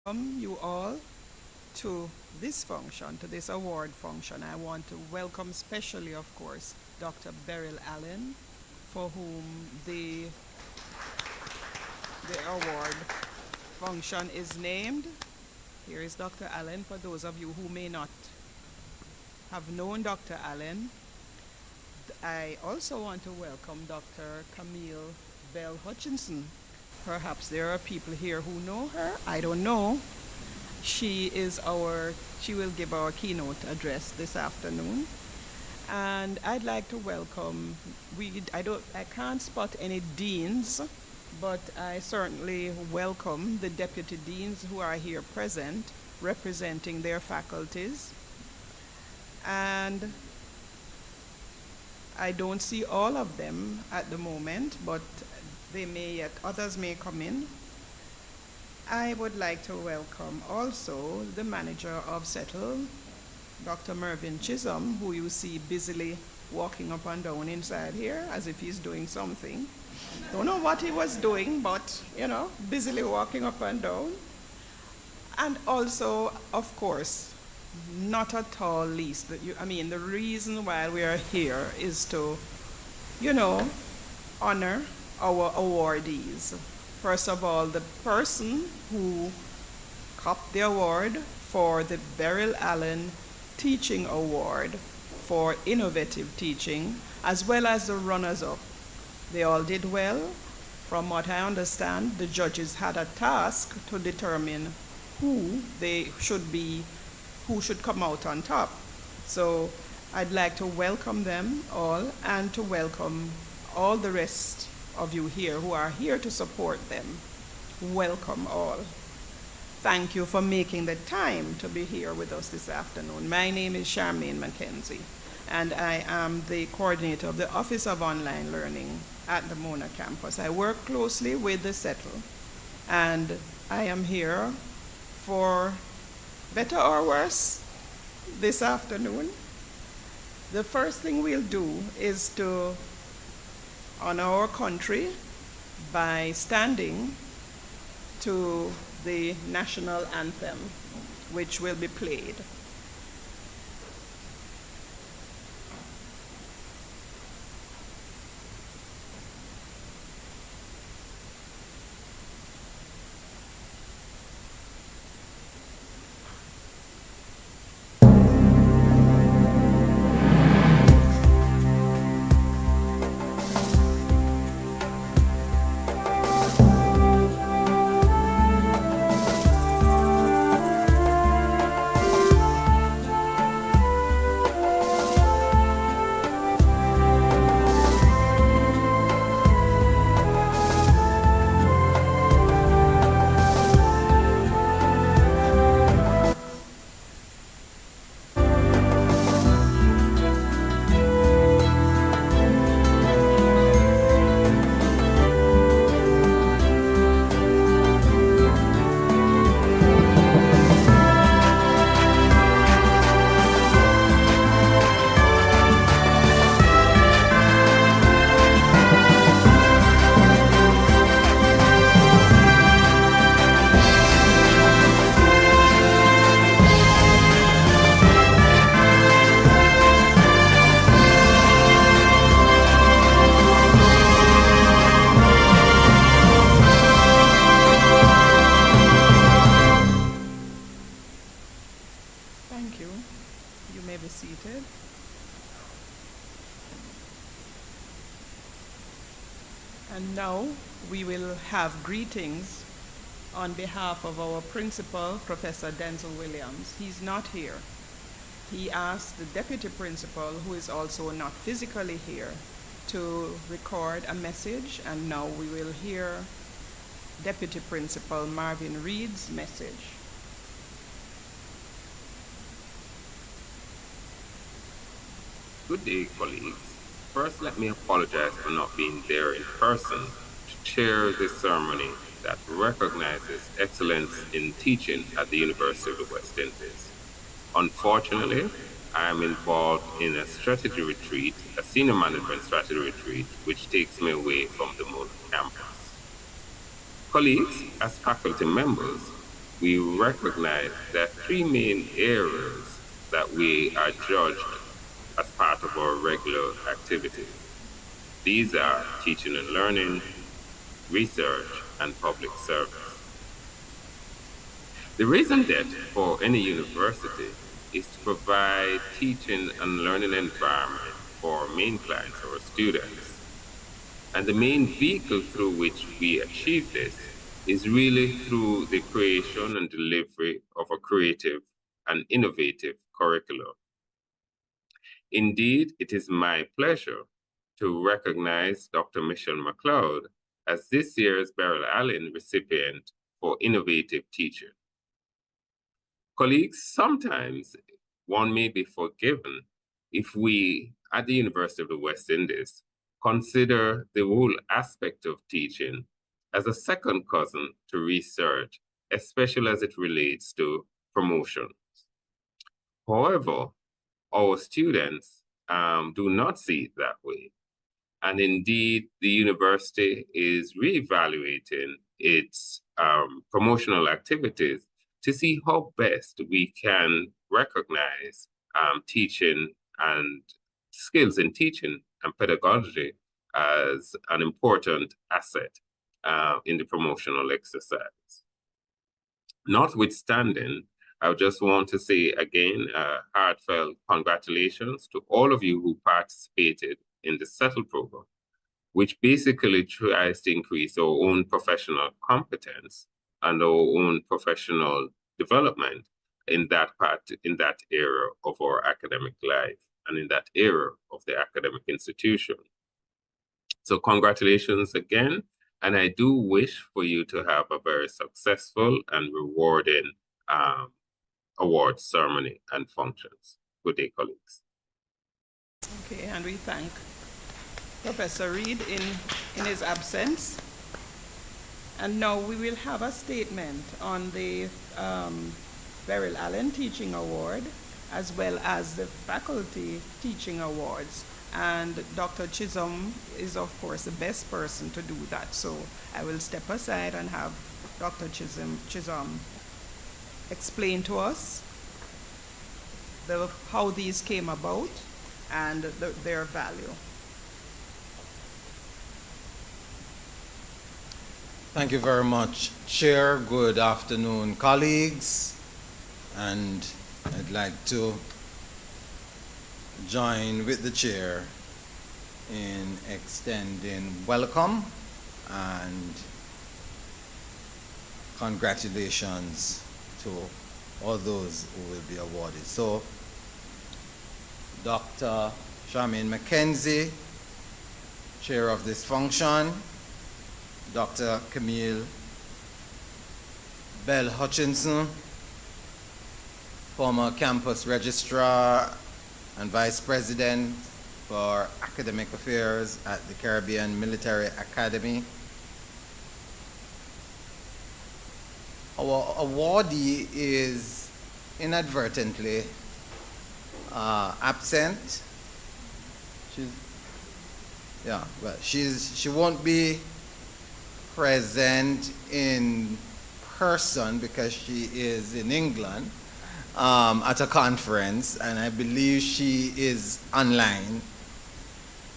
welcome you all to this function, to this award function. I want to welcome specially, of course, Dr. Beryl Allen, for whom the award function is named. Here is Dr. Allen. For those of you who may not have known Dr. Allen, I also want to welcome Dr. Camille Bell Hutchinson. Perhaps there are people here who know her. I don't know. She will give our keynote address this afternoon. And I'd like to welcome, I can't spot any deans, but I certainly welcome the deputy deans who are here present, representing their faculties. And I don't see all of them at the moment, but others may come in. I would like to welcome also the manager of CETL, Dr. Mervyn Chisholm, who you see busily walking up and down inside here as if he's doing something. Don't know what he was doing, but, busily walking up and down. And also, of course, not at all least, the reason why we are here is to, honor our awardees. First of all, the person who copped the award for the Beryl Allen Teaching Award for Innovative Teaching, as well as the runners-up. They all did well. From what I understand, the judges had a task to determine who should come out on top. So I'd like to welcome them all and to welcome all the rest of you here who are here to support them. Welcome all. Thank you for making the time to be here with us this afternoon. My name is Charmaine McKenzie, and I am the coordinator of the Office of Online Learning at the Mona campus. I work closely with the CETL, and I am here for better or worse this afternoon. The first thing we'll do is to honor our country by standing to the national anthem, which will be played. Thank you. You may be seated. And now we will have greetings on behalf of our principal, Professor Denzel Williams. He's not here. He asked the deputy principal, who is also not physically here, to record a message, and now we will hear Deputy Principal Marvin Reed's message. Good day, colleagues. First, let me apologize for not being there in person to chair this ceremony that recognizes excellence in teaching at the University of the West Indies. Unfortunately, I am involved in a strategy retreat, a senior management strategy retreat, which takes me away from the Mona campus. Colleagues, as faculty members, we recognize there are three main areas that we are judged as part of our regular activities. These are teaching and learning, research, and public service. The reason that for any university is to provide teaching and learning environment for our main clients, our students. And the main vehicle through which we achieve this is really through the creation and delivery of a creative and innovative curriculum. Indeed, it is my pleasure to recognize Dr. Michelle McLeod as this year's Beryl Allen recipient for innovative teaching. Colleagues, sometimes one may be forgiven if we, at the University of the West Indies, consider the whole aspect of teaching as a second cousin to research, especially as it relates to promotion. However, our students do not see it that way. And indeed, the university is reevaluating its promotional activities to see how best we can recognize teaching and skills in teaching and pedagogy as an important asset in the promotional exercise. Notwithstanding, I just want to say again, heartfelt congratulations to all of you who participated in the CETL program, which basically tries to increase our own professional competence and our own professional development in that era of our academic life and in that era of the academic institution. So congratulations again, and I do wish for you to have a very successful and rewarding award ceremony and functions. Good day, colleagues. Okay, and we thank Professor Reed in his absence. And now we will have a statement on the Beryl Allen Teaching Award as well as the Faculty Teaching Awards. And Dr. Chisholm is, of course, the best person to do that. So I will step aside and have Dr. Chisholm explain to us how these came about and their value. Thank you very much, Chair. Good afternoon, colleagues. And I'd like to join with the Chair in extending welcome and congratulations to all those who will be awarded. So, Dr. Charmaine McKenzie, Chair of this function, Dr. Camille Bell Hutchinson, former campus registrar and vice president for academic affairs at the Caribbean Military Academy. Our awardee is inadvertently absent. She won't be present in person because she is in England at a conference, and I believe she is online.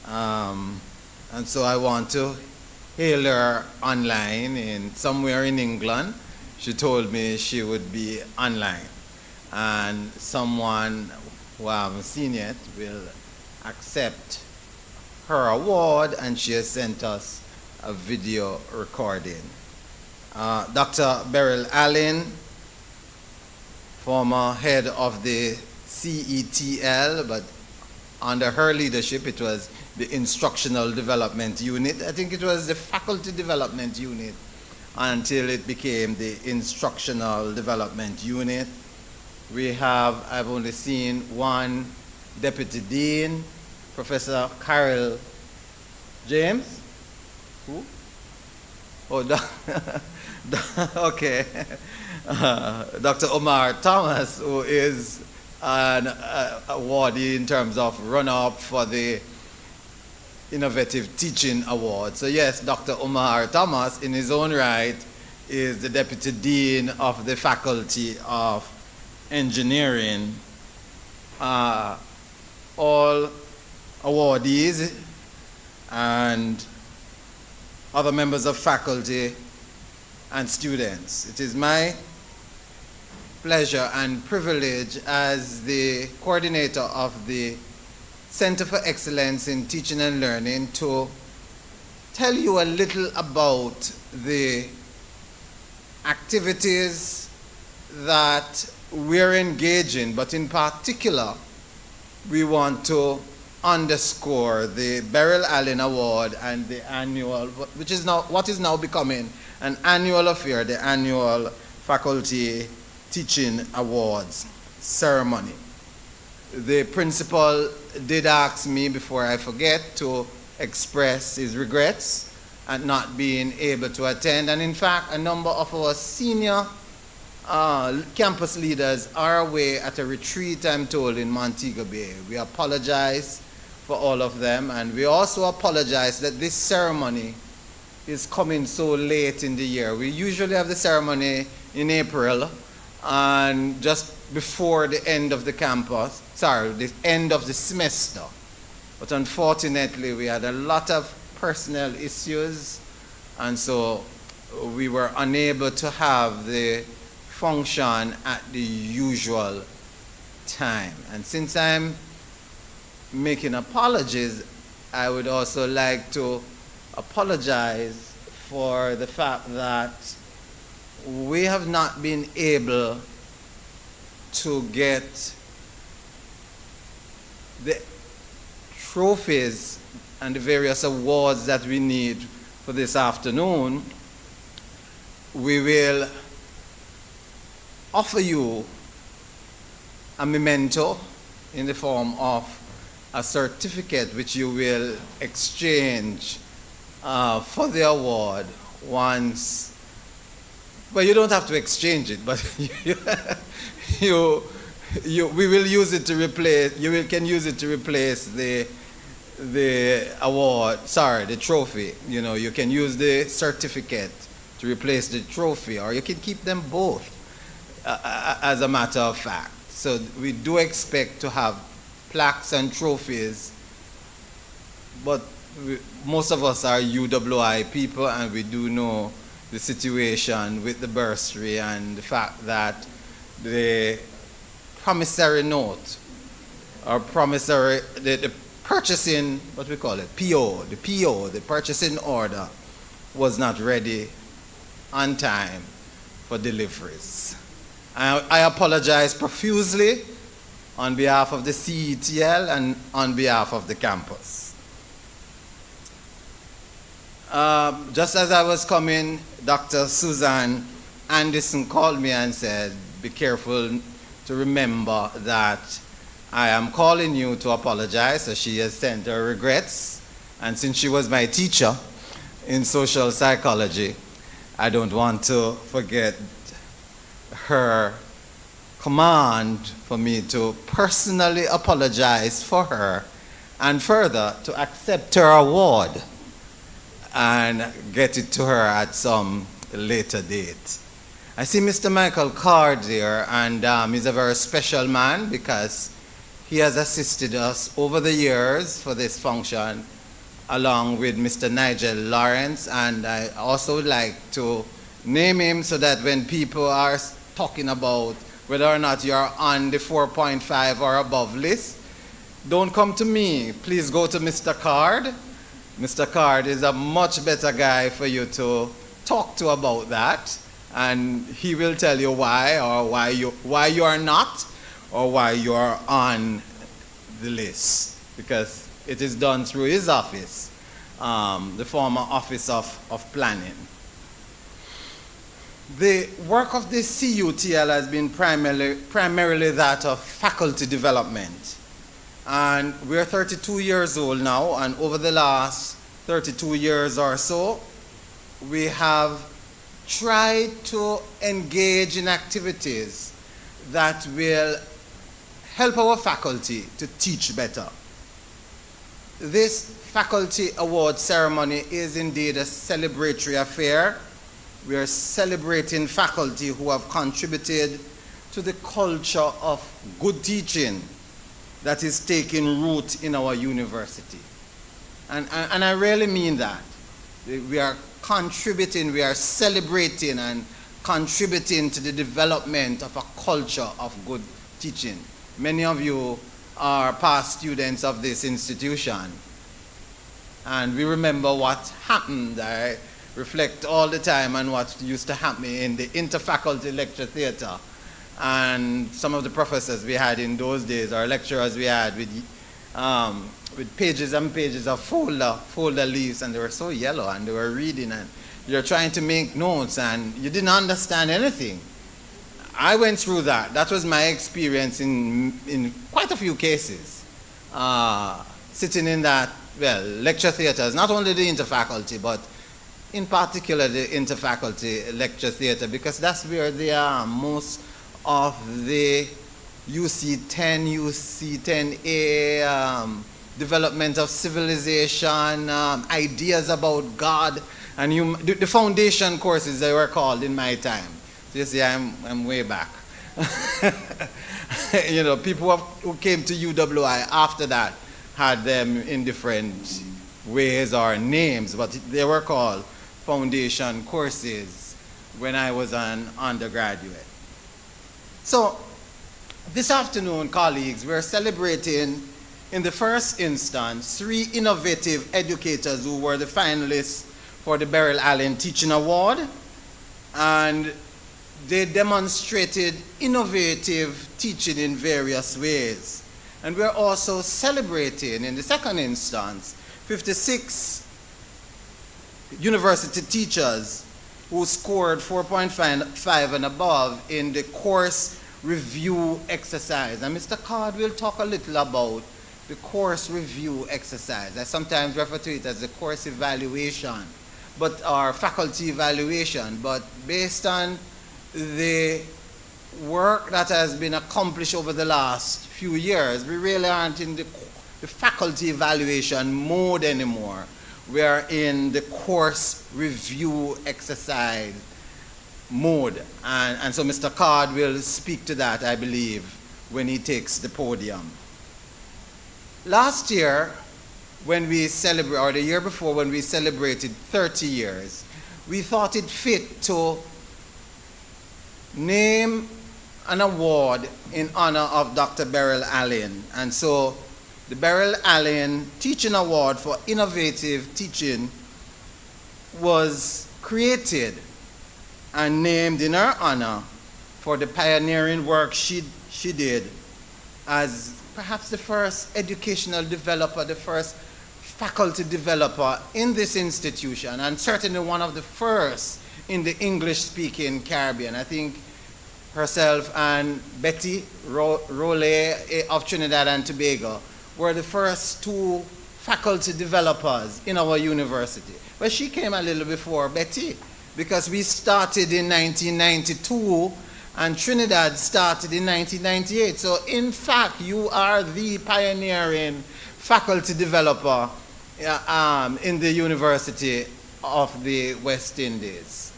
And so I want to hail her online in somewhere in England. She told me she would be online, and someone who I haven't seen yet will accept her award, and she has sent us a video recording. Dr. Beryl Allen, former head of the CETL, but under her leadership it was the Instructional Development Unit. I think it was the Faculty Development Unit until it became the Instructional Development Unit. I've only seen one Deputy Dean, Professor Carol James. Who? Oh, okay. Dr. Omar Thomas, who is an awardee in terms of runner-up for the Innovative Teaching Award. So yes, Dr. Omar Thomas, in his own right, is the Deputy Dean of the Faculty of Engineering. All awardees and other members of faculty and students. It is my pleasure and privilege as the coordinator of the Center for Excellence in Teaching and Learning to tell you a little about the activities that we're engaging, but in particular, we want to underscore the Beryl Allen Award and the annual, which is now, what is now becoming an annual affair, the annual Faculty Teaching Awards Ceremony. The principal did ask me, before I forget, to express his regrets at not being able to attend. And in fact, a number of our senior campus leaders are away at a retreat, I'm told, in Montego Bay. We apologize for all of them, and we also apologize that this ceremony is coming so late in the year. We usually have the ceremony in April, and just before the end of the campus, the end of the semester. But unfortunately, we had a lot of personnel issues, and so we were unable to have the function at the usual time. And since I'm making apologies, I would also like to apologize for the fact that we have not been able to get the trophies and the various awards that we need for this afternoon. We will offer you a memento in the form of a certificate which you will exchange for the award once. Well, you don't have to exchange it, but we will use it to replace, can use it to replace the award, the trophy. You know, you can use the certificate to replace the trophy, or you can keep them both, as a matter of fact. So we do expect to have plaques and trophies, but most of us are UWI people, and we do know the situation with the bursary and the fact that the promissory note, or promissory, the purchasing, what we call it, the purchasing order, was not ready on time for deliveries. I apologize profusely on behalf of the CETL and on behalf of the campus. Just as I was coming, Dr. Susan Anderson called me and said, be careful to remember that I am calling you to apologize. So she has sent her regrets. And since she was my teacher in social psychology, I don't want to forget her command for me to personally apologize for her, and further to accept her award and get it to her at some later date. I see Mr. Michael Card there, and he's a very special man because he has assisted us over the years for this function, along with Mr. Nigel Lawrence, and I also would like to name him so that when people are talking about whether or not you're on the 4.5 or above list, don't come to me. Please go to Mr. Card. Mr. Card is a much better guy for you to talk to about that, and he will tell you why, or why you are not, or why you are on the list, because it is done through his office, the former Office of Planning. The work of the CUTL has been primarily that of faculty development. And we're 32 years old now, and over the last 32 years or so, we have tried to engage in activities that will help our faculty to teach better. This Faculty Award Ceremony is indeed a celebratory affair we are celebrating faculty who have contributed to the culture of good teaching that is taking root in our university. And I really mean that. We are contributing, we are celebrating and contributing to the development of a culture of good teaching. Many of you are past students of this institution, and we remember what happened. I reflect all the time on what used to happen in the interfaculty lecture theater, and some of the professors we had in those days, or lecturers we had with pages and pages of folder leaves, and they were so yellow, and they were reading, and you're trying to make notes, and you didn't understand anything. I went through that. That was my experience in quite a few cases. Sitting in that, well, lecture theaters, not only the interfaculty, but in particular the interfaculty lecture theater, because that's where there are most of the UC10, UC10A, development of civilization, ideas about God, and the foundation courses they were called in my time. So you see, I'm way back. You know, people who came to UWI after that had them in different ways or names, but they were called foundation courses when I was an undergraduate. So this afternoon, colleagues, we're celebrating, in the first instance, 3 innovative educators who were the finalists for the Beryl Allen Teaching Award, and they demonstrated innovative teaching in various ways. And we're also celebrating, in the second instance, 56 university teachers who scored 4.5 and above in the course review exercise. And Mr. Card will talk a little about the course review exercise. I sometimes refer to it as the course evaluation, or faculty evaluation, but based on the work that has been accomplished over the last few years, we really aren't in the faculty evaluation mode anymore. We are in the course review exercise mode. And so Mr. Card will speak to that, I believe, when he takes the podium. Last year, when we celebrated, or the year before when we celebrated 30 years, we thought it fit to name an award in honor of Dr. Beryl Allen. And so the Beryl Allen Teaching Award for Innovative Teaching was created and named in her honor for the pioneering work she did as perhaps the first educational developer, the first faculty developer in this institution, and certainly one of the first in the English-speaking Caribbean. I think herself and Betty Rowley of Trinidad and Tobago were the first 2 faculty developers in our university. But she came a little before Betty, because we started in 1992 and Trinidad started in 1998. So in fact, you are the pioneering faculty developer in the University of the West Indies.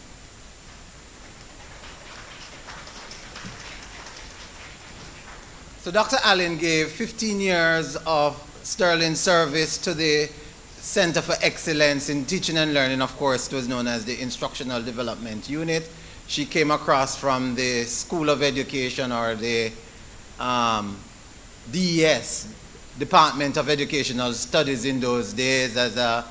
So Dr. Allen gave 15 years of sterling service to the Center for Excellence in Teaching and Learning. Of course, it was known as the Instructional Development Unit. She came across from the School of Education, or the DES, Department of Educational Studies in those days, as a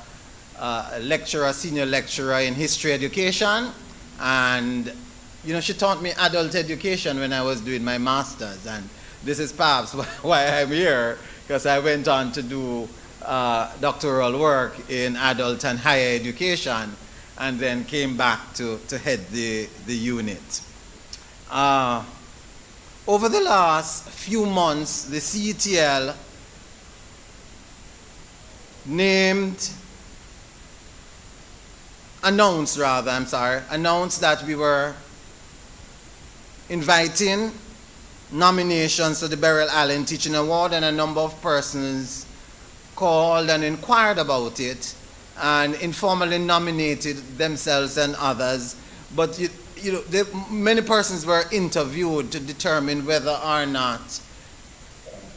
lecturer, senior lecturer in history education. And, you know, she taught me adult education when I was doing my master's. And this is perhaps why I'm here, because I went on to do doctoral work in adult and higher education, and then came back to head the unit. Over the last few months, the CETL announced that we were inviting nominations to the Beryl Allen Teaching Award, and a number of persons called and inquired about it and informally nominated themselves and others But many persons were interviewed to determine whether or not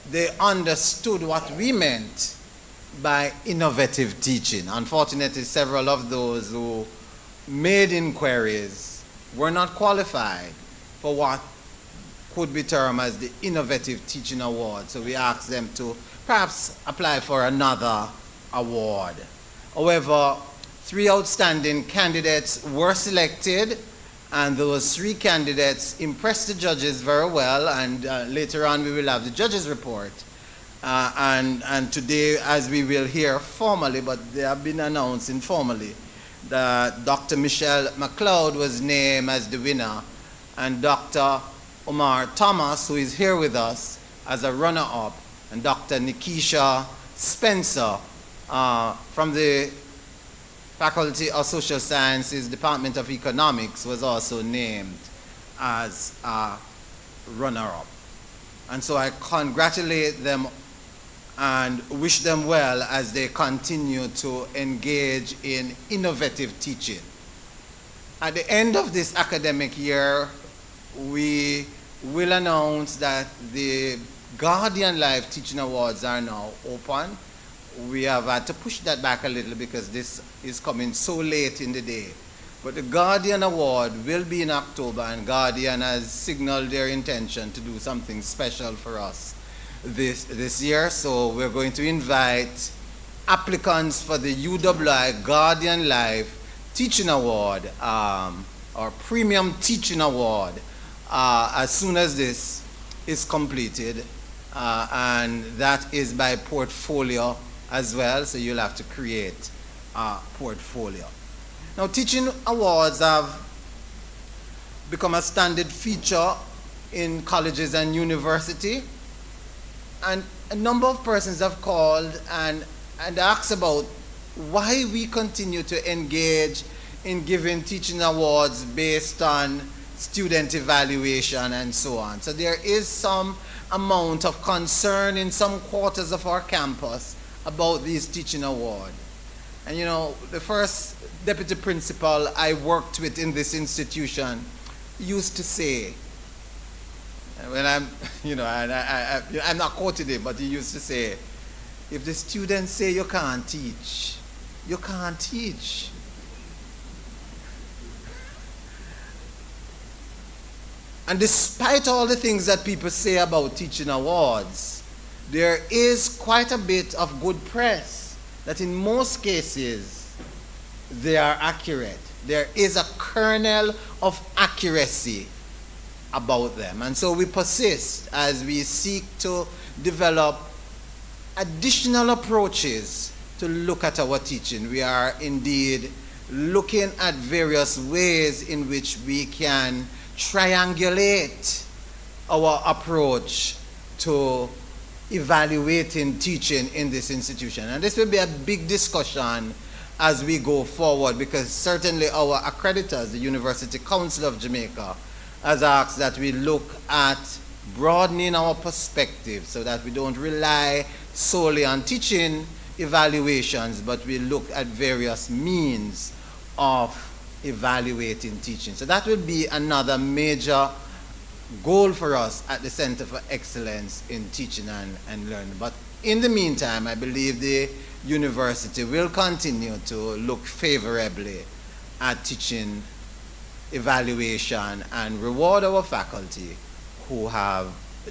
they understood what we meant by innovative teaching. Unfortunately, several of those who made inquiries were not qualified for what could be termed as the Innovative Teaching Award. So we asked them to perhaps apply for another award. However, 3 outstanding candidates were selected, and those 3 candidates impressed the judges very well, and later on we will have the judges' report. And today, as we will hear formally, but they have been announced informally, that Dr. Michelle McLeod was named as the winner, and Dr. Omar Thomas, who is here with us, as a runner-up, and Dr. Nikisha Spencer from the Faculty of Social Sciences, Department of Economics, was also named as a runner-up. And so I congratulate them and wish them well as they continue to engage in innovative teaching. At the end of this academic year, we will announce that the Guardian Life Teaching Awards are now open. We have had to push that back a little because this is coming so late in the day. But the Guardian Award will be in October, and Guardian has signaled their intention to do something special for us this year. So we're going to invite applicants for the UWI Guardian Life Teaching Award, or Premium Teaching Award, as soon as this is completed. And that is by portfolio as well, so you'll have to create a portfolio. Now, teaching awards have become a standard feature in colleges and university, and a number of persons have called and asked about why we continue to engage in giving teaching awards based on student evaluation and so on. So there is some amount of concern in some quarters of our campus about these teaching awards. And the first deputy principal I worked with in this institution used to say, when I'm not quoting him, but he used to say, if the students say you can't teach, you can't teach. And despite all the things that people say about teaching awards, there is quite a bit of good press that in most cases they are accurate. There is a kernel of accuracy about them. And so we persist as we seek to develop additional approaches to look at our teaching. We are indeed looking at various ways in which we can triangulate our approach to evaluating teaching in this institution. And this will be a big discussion as we go forward, because certainly our accreditors, the University Council of Jamaica, has asked that we look at broadening our perspective so that we don't rely solely on teaching evaluations, but we look at various means of evaluating teaching. So that will be another major goal for us at the Center for Excellence in Teaching and Learning. But in the meantime, I believe the university will continue to look favorably at teaching evaluation and reward our faculty who have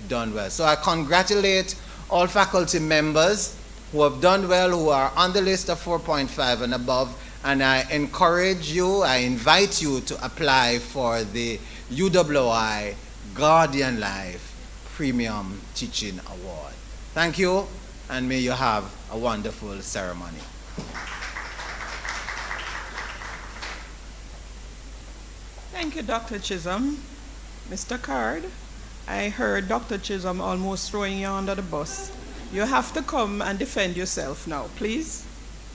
done well. So I congratulate all faculty members who have done well, who are on the list of 4.5 and above, and I encourage you, I invite you to apply for the UWI Guardian Life Premium Teaching Award. Thank you, and may you have a wonderful ceremony. Thank you, Dr. Chisholm. Mr. Card, I heard Dr. Chisholm almost throwing you under the bus. You have to come and defend yourself now, please.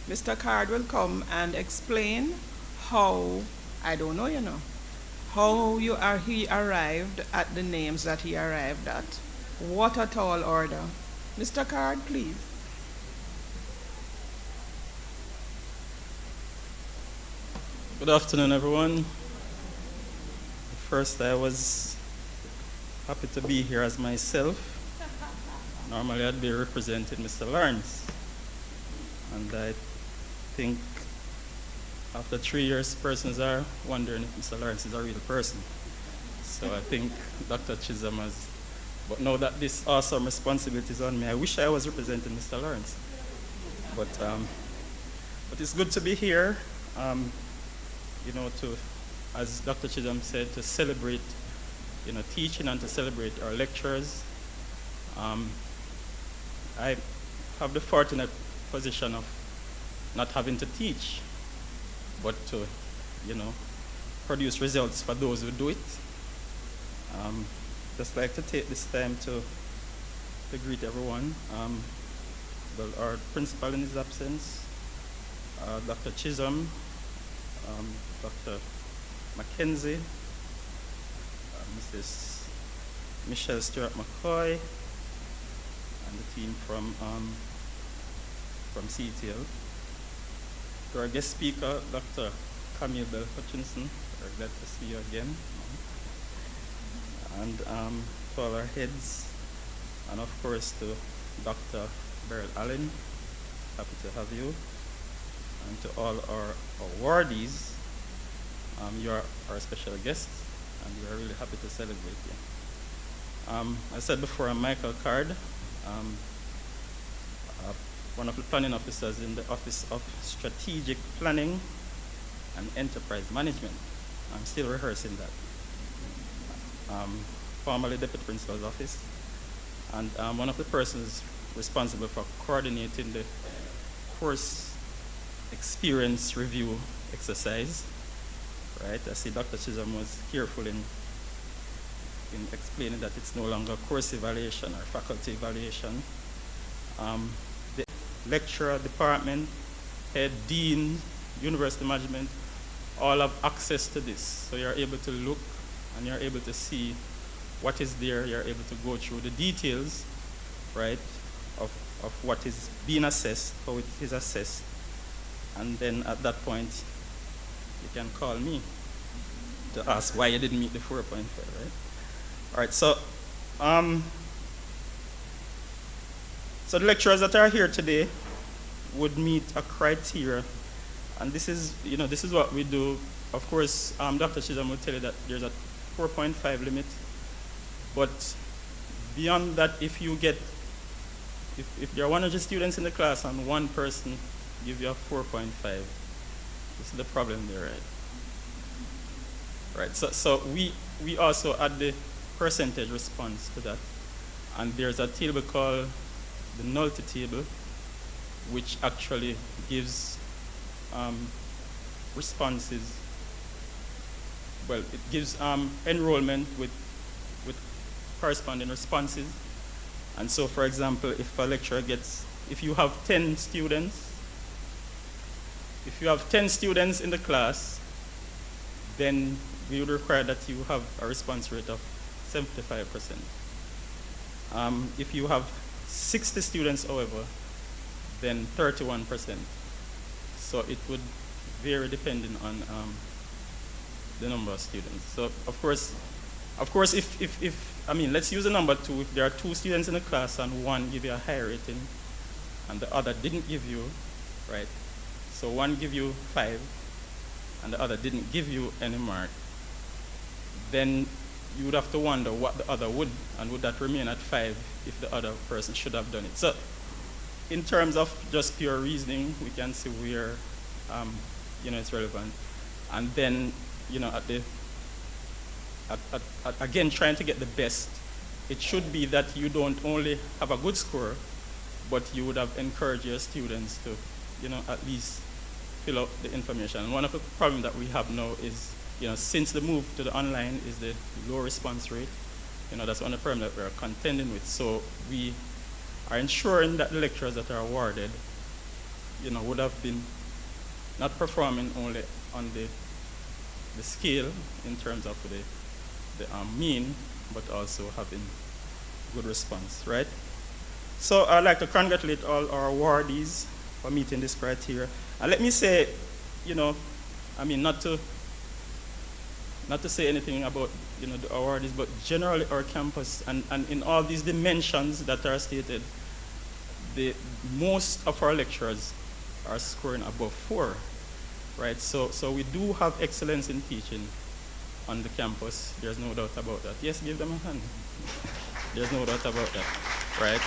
Mr. Card will come and explain how, I don't know, how he arrived at the names that he arrived at. What a tall order. Mr. Card, please. Good afternoon, everyone. first, I was happy to be here as myself. Normally, I'd be representing Mr. Lawrence. And I think after 3 years, persons are wondering if Mr. Lawrence is a real person. So I think Dr. Chisholm has, but now that this awesome responsibility is on me, I wish I was representing Mr. Lawrence. But it's good to be here, as Dr. Chisholm said, to celebrate, teaching and to celebrate our lecturers. I have the fortunate position of not having to teach, but to, produce results for those who do it. Just like to take this time to greet everyone. Our principal in his absence, Dr. Chisholm, Dr. Mackenzie, Mrs. Michelle Stewart McCoy, and the team from CETL. To our guest speaker, Dr. Camille Bell Hutchinson, we're glad to see you again. And to all our heads, and of course to Dr. Beryl Allen, happy to have you. And to all our awardees, you are our special guests, and we are really happy to celebrate you. I said before, I'm Michael Card, one of the planning officers in the Office of Strategic Planning and Enterprise Management. I'm still rehearsing that. Formerly Deputy Principal's Office, and one of the persons responsible for coordinating the course experience review exercise. Right? I see Dr. Chisholm was careful in explaining that it's no longer course evaluation or faculty evaluation. The lecturer, department, head, dean, university management, all have access to this. So you're able to look and you're able to see what is there. You're able to go through the details, right, of what is being assessed, how it is assessed. And then at that point, you can call me to ask why you didn't meet the 4.5, right? All right, so so the lecturers that are here today would meet a criteria, and this is what we do. Of course, Dr. Chisholm will tell you that there's a 4.5 limit, but beyond that, if there are 100 students in the class and one person give you a 4.5, this is the problem there, right? Right. So we also add the percentage response to that, and there's a table called the nullity table, which actually gives responses. Well, it gives enrollment with corresponding responses. And so, for example, if a lecturer if you have 10 students in the class, then we would require that you have a response rate of 75%. If you have 60 students, however, then 31%. So it would vary depending on the number of students. So of course, if let's use the number 2. If there are 2 students in the class and one give you a high rating, and the other didn't give you, right? So one give you 5, and the other didn't give you any mark. Then you would have to wonder what the other would, and would that remain at 5 if the other person should have done it. So in terms of just pure reasoning, we can see where it's relevant. And then, again, trying to get the best, it should be that you don't only have a good score, but you would have encouraged your students to, at least fill out the information. And one of the problems that we have now is, since the move to the online is the low response rate, that's one of the problems that we're contending with. So we are ensuring that the lecturers that are awarded, would have been not performing only on the scale in terms of the mean, but also having good response, right? So I'd like to congratulate all our awardees for meeting this criteria. And let me say, not not to say anything about the awardees, but generally our campus and in all these dimensions that are stated, most of our lecturers are scoring above 4, right? So we do have excellence in teaching on the campus. There's no doubt about that. Yes, give them a hand. There's no doubt about that, right?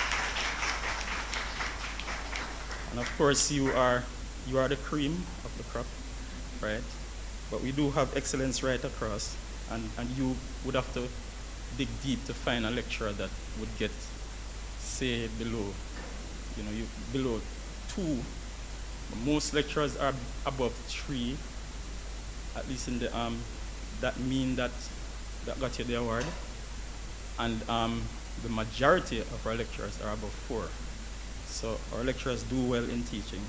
And of course, you are the cream of the crop, right? But we do have excellence right across, and you would have to dig deep to find a lecturer that would get, say, below 2. Most lecturers are above 3, at least in the that mean that got you the award, and the majority of our lecturers are above 4. So our lecturers do well in teaching,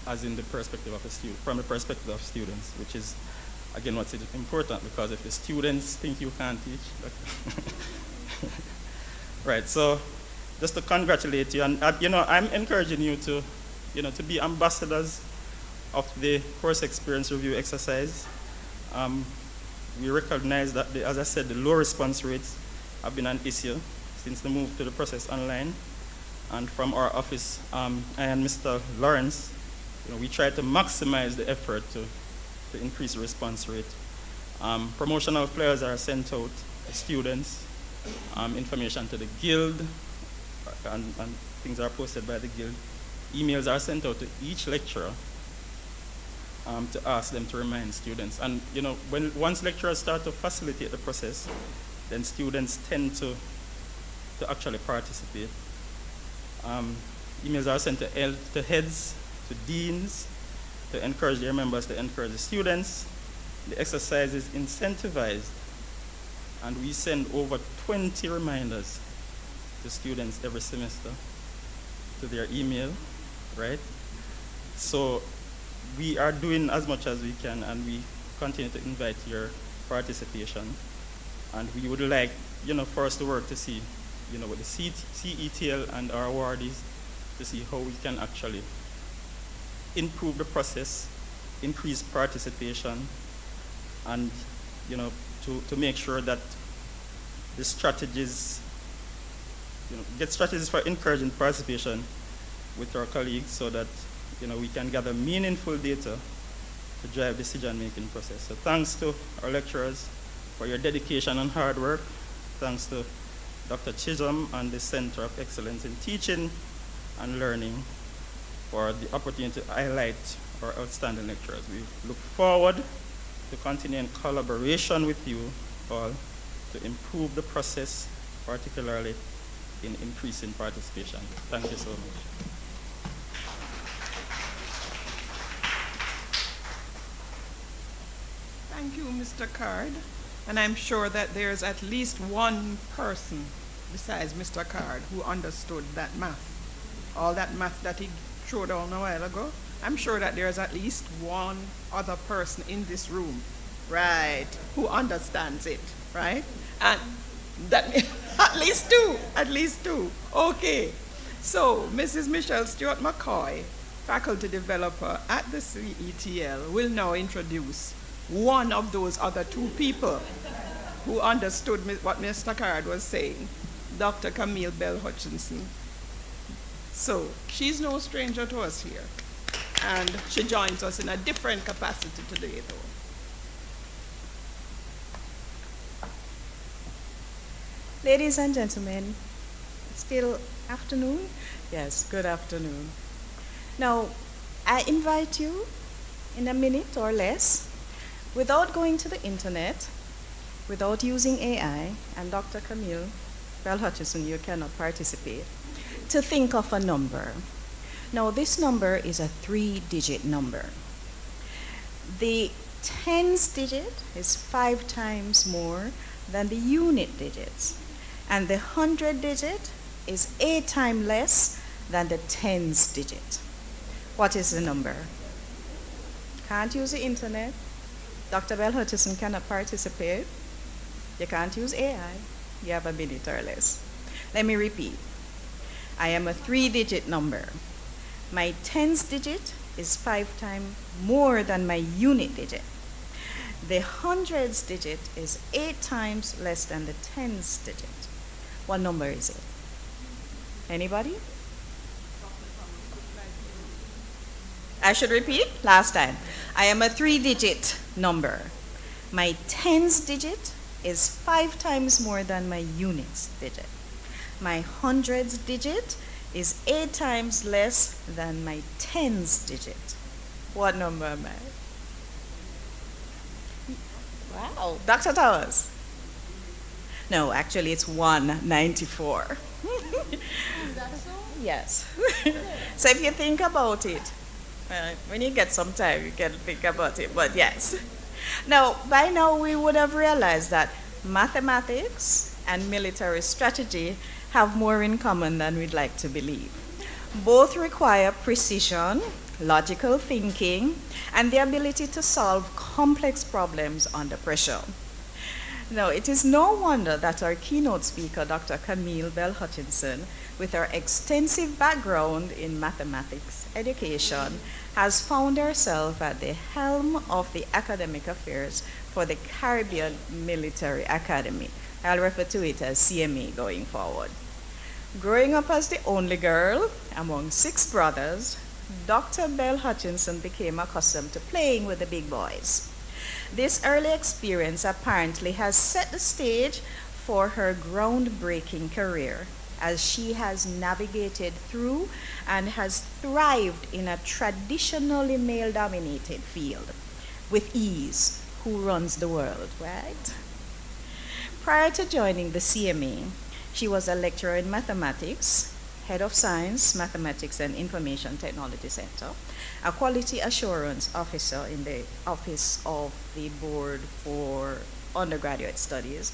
as in the perspective of from the perspective of students, which is, again, what's important, because if the students think you can't teach, right? So just to congratulate you, and I'm encouraging you to, to be ambassadors of the course experience review exercise. We recognize that, as I said, the low response rates have been an issue since the move to the process online. And from our office, I and Mr. Lawrence, we try to maximize the effort to increase the response rate. Promotional flyers are sent out to students, information to the guild, and things are posted by the guild. Emails are sent out to each lecturer to ask them to remind students. And once lecturers start to facilitate the process, then students tend to actually participate. Emails are sent to heads, to deans, to encourage their members to encourage the students. The exercise is incentivized, and we send over 20 reminders to students every semester to their email, right? So we are doing as much as we can, and we continue to invite your participation. And we would like, for us to work to see, with the CETL and our awardees, to see how we can actually improve the process, increase participation, and to make sure that the strategies, get strategies for encouraging participation with our colleagues, so that we can gather meaningful data to drive decision-making process. So thanks to our lecturers for your dedication and hard work. Thanks to Dr. Chisholm and the Center of Excellence in Teaching and Learning for the opportunity to highlight our outstanding lecturers. We look forward to continuing collaboration with you all to improve the process, particularly in increasing participation. Thank you so much. Thank you, Mr. Card. And I'm sure that there's at least one person besides Mr. Card who understood that math. All that math that he threw down a while ago. I'm sure that there's at least one other person in this room, right, who understands it, right? And that at least two. Okay. So Mrs. Michelle Stewart McCoy, faculty developer at the CETL, will now introduce one of those other 2 people who understood what Mr. Card was saying, Dr. Camille Bell Hutchinson. So she's no stranger to us here, and she joins us in a different capacity today, though. Ladies and gentlemen, it's still afternoon? Yes, good afternoon. Now, I invite you in a minute or less, without going to the internet, without using AI, and Dr. Camille Bell Hutchinson, you cannot participate, to think of a number. Now, this number is a 3-digit number. The tens digit is 5 times more than the unit digits, and the 100 digit is 8 times less than the tens digit. What is the number? Can't use the internet. Dr. Bell Hutchinson cannot participate. You can't use AI. You have a minute or less. Let me repeat. I am a 3-digit number. My tens digit is 5 times more than my unit digit. The hundreds digit is 8 times less than the tens digit. What number is it? Anybody? I should repeat? Last time. I am a 3-digit number. My tens digit is 5 times more than my units digit. My hundreds digit is 8 times less than my tens digit. What number am I? Wow, Dr. Towers. No, actually it's 194. Yes. So if you think about it, when you get some time, you can think about it, but yes. Now, by now we would have realized that mathematics and military strategy have more in common than we'd like to believe. Both require precision, logical thinking, and the ability to solve complex problems under pressure. Now, it is no wonder that our keynote speaker, Dr. Camille Bell Hutchinson, with her extensive background in mathematics education, has found herself at the helm of the academic affairs for the Caribbean Military Academy. I'll refer to it as CMA going forward. Growing up as the only girl among 6 brothers, Dr. Bell Hutchinson became accustomed to playing with the big boys. This early experience apparently has set the stage for her groundbreaking career, as she has navigated through and has thrived in a traditionally male-dominated field with ease. Who runs the world, right? Prior to joining the CMA, she was a lecturer in mathematics, head of science, mathematics and information technology center, a quality assurance officer in the office of the board for undergraduate studies,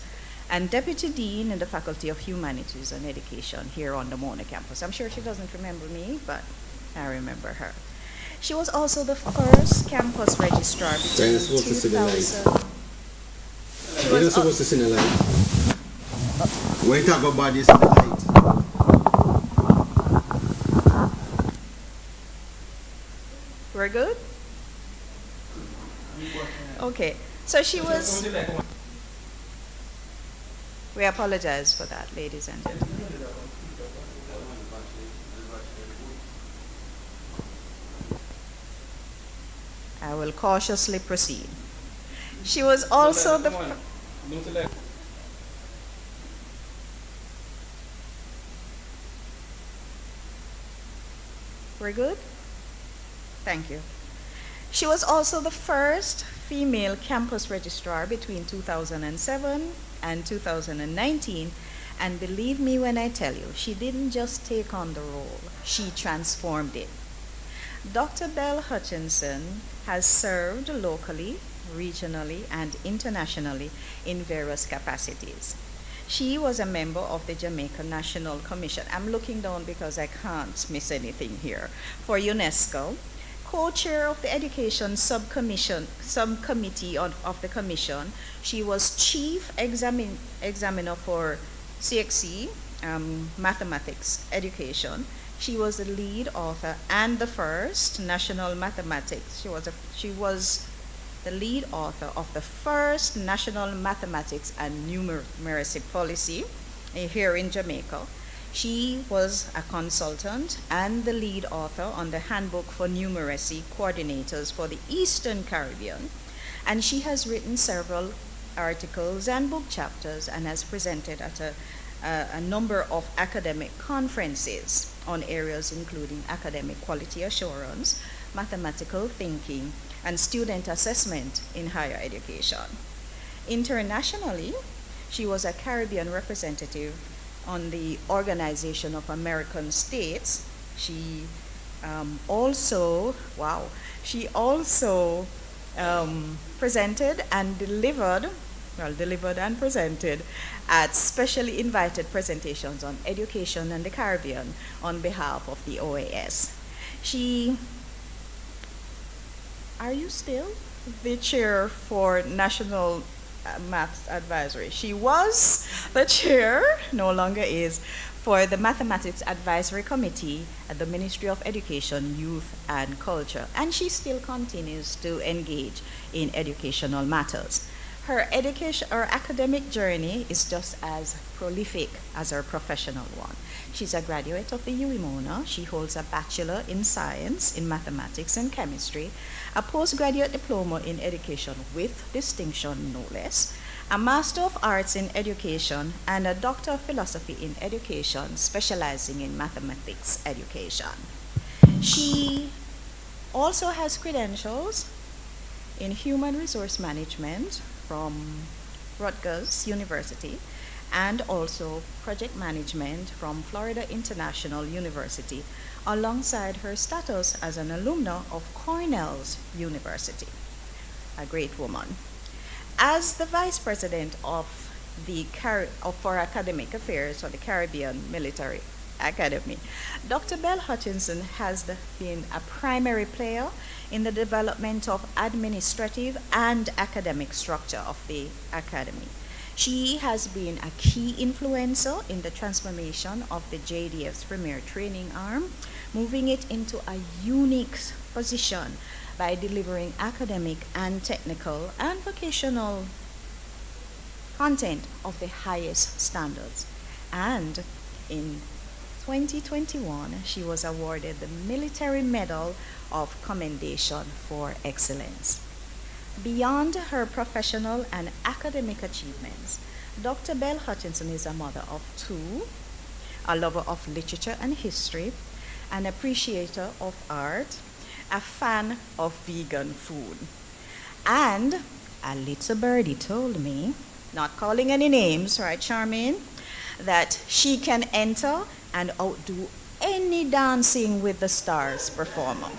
and deputy dean in the Faculty of Humanities and Education here on the Mona campus. I'm sure she doesn't remember me, but I remember her. She was also the first campus registrar between 2000. You're not supposed to see the light. When you talk about bodies, see the light. We're good? Okay. So she was. We apologize for that, ladies and gentlemen. I will cautiously proceed. She was also the. We're good? Thank you. She was also the first female campus registrar between 2007 and 2019, and believe me when I tell you, she didn't just take on the role, she transformed it. Dr. Bell Hutchinson has served locally, regionally, and internationally in various capacities. She was a member of the Jamaica National Commission. I'm looking down because I can't miss anything here. For UNESCO, co-chair of the Education Subcommittee of the Commission. She was chief examiner for CXC, Mathematics Education. She was the lead author and the first national mathematics. She was the lead author of the first national mathematics and numeracy policy here in Jamaica. She was a consultant and the lead author on the Handbook for Numeracy Coordinators for the Eastern Caribbean, and she has written several articles and book chapters and has presented at a number of academic conferences on areas including academic quality assurance, mathematical thinking, and student assessment in higher education. Internationally, she was a Caribbean representative on the Organization of American States. She also presented and delivered and presented at specially invited presentations on education and the Caribbean on behalf of the OAS. Are you still the chair for National Maths Advisory? She was the chair, no longer is, for the Mathematics Advisory Committee at the Ministry of Education, Youth and Culture, and she still continues to engage in educational matters. Her academic journey is just as prolific as her professional one. She's a graduate of the UWI Mona. She holds a Bachelor in Science in Mathematics and Chemistry, a postgraduate diploma in education with distinction, no less, a Master of Arts in Education, and a Doctor of Philosophy in Education, specializing in mathematics education. She also has credentials in Human Resource Management from Rutgers University, and also project management from Florida International University, alongside her status as an alumna of Cornell's University. A great woman. As the Vice President of for Academic Affairs for the Caribbean Military Academy, Dr. Belle Hutchinson has been a primary player in the development of administrative and academic structure of the Academy. She has been a key influencer in the transformation of the JDF's premier training arm, moving it into a unique position by delivering academic and technical and vocational content of the highest standards. And in 2021, she was awarded the Military Medal of Commendation for Excellence. Beyond her professional and academic achievements, Dr. Belle Hutchinson is a mother of two, a lover of literature and history, an appreciator of art, a fan of vegan food. And a little birdie told me, not calling any names, right, Charmaine, that she can enter and outdo any Dancing with the Stars performer.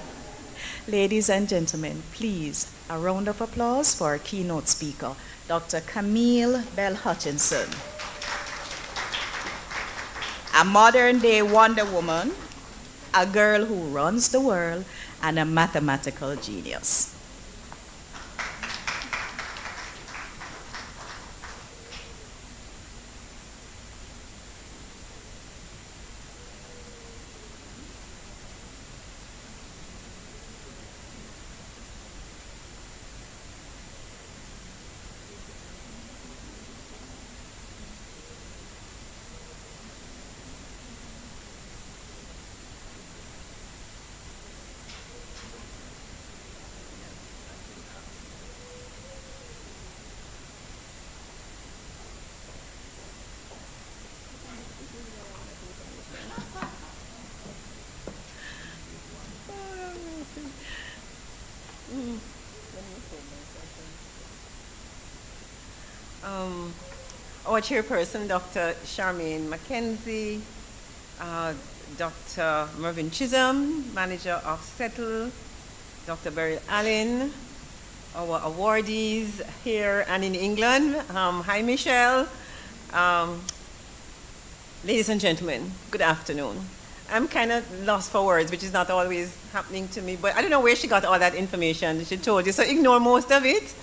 Ladies and gentlemen, please, a round of applause for our keynote speaker, Dr. Camille Belle Hutchinson. A modern-day Wonder Woman, a girl who runs the world, and a mathematical genius. Our chairperson, Dr. Charmaine McKenzie, Dr. Mervyn Chisholm, manager of CETL, Dr. Beryl Allen, our awardees here and in England. Hi, Michelle. Ladies and gentlemen, good afternoon. I'm kind of lost for words, which is not always happening to me, but I don't know where she got all that information she told you, so ignore most of it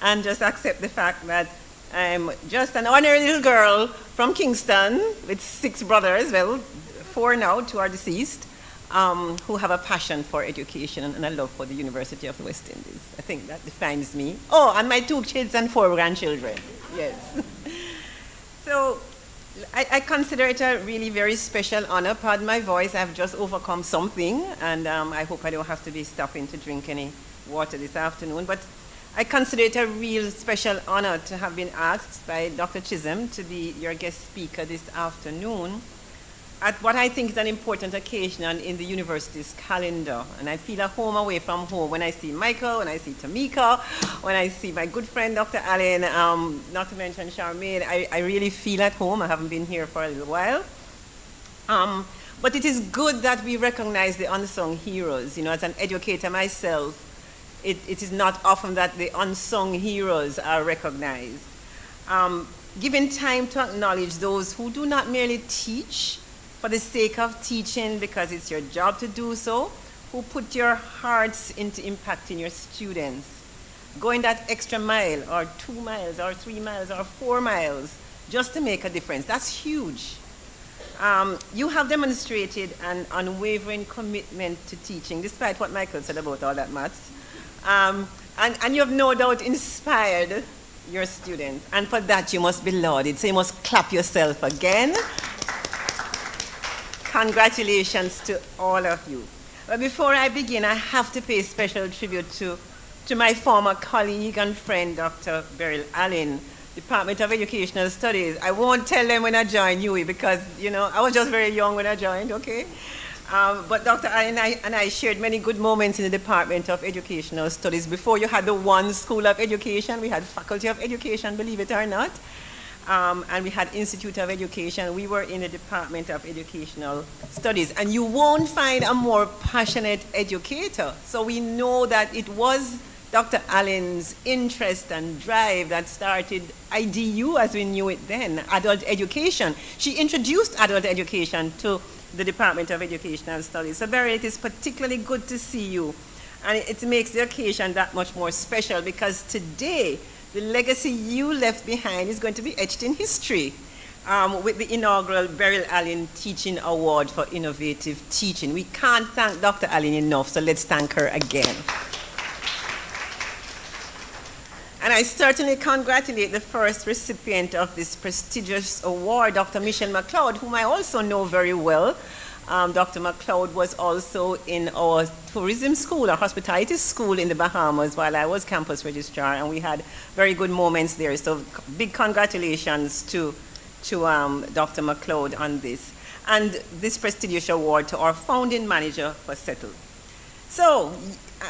and just accept the fact that I'm just an ordinary little girl from Kingston with 6 brothers, well, 4 now, 2 are deceased, who have a passion for education and a love for the University of the West Indies. I think that defines me. Oh, and my 2 kids and 4 grandchildren, yes. So I consider it a really very special honor. Pardon my voice, I've just overcome something, and I hope I don't have to be stopping to drink any water this afternoon. But I consider it a real special honor to have been asked by Dr. Chisholm to be your guest speaker this afternoon at what I think is an important occasion in the university's calendar. And I feel at home away from home when I see Michael, when I see Tamika, when I see my good friend Dr. Allen, not to mention Charmaine. I really feel at home. I haven't been here for a little while. But it is good that we recognize the unsung heroes. You know, as an educator myself, it is not often that the unsung heroes are recognized. Giving time to acknowledge those who do not merely teach for the sake of teaching because it's your job to do so, who put your hearts into impacting your students, going that extra mile or 2 miles or 3 miles or 4 miles just to make a difference. That's huge. You have demonstrated an unwavering commitment to teaching, despite what Michael said about all that maths. And you have no doubt inspired your students. And for that, you must be lauded. So you must clap yourself again. Congratulations to all of you. But before I begin, I have to pay special tribute to my former colleague and friend, Dr. Beryl Allen, Department of Educational Studies. I won't tell them when I joined UWI because, you know, I was just very young when I joined, okay? But Dr. Allen and I shared many good moments in the Department of Educational Studies. Before you had the one School of Education, we had Faculty of Education, believe it or not. And we had Institute of Education. We were in the Department of Educational Studies. And you won't find a more passionate educator. So we know that it was Dr. Allen's interest and drive that started IDU as we knew it then, adult education. She introduced adult education to the Department of Educational Studies. So Beryl, it is particularly good to see you. And it makes the occasion that much more special because today, the legacy you left behind is going to be etched in history with the inaugural Beryl Allen Teaching Award for Innovative Teaching. We can't thank Dr. Allen enough, so let's thank her again. And I certainly congratulate the first recipient of this prestigious award, Dr. Michelle McLeod, whom I also know very well. Dr. McLeod was also in our tourism school, our hospitality school in the Bahamas while I was campus registrar, and we had very good moments there. So big congratulations to Dr. McLeod on this. And this prestigious award to our founding manager for CETL. So,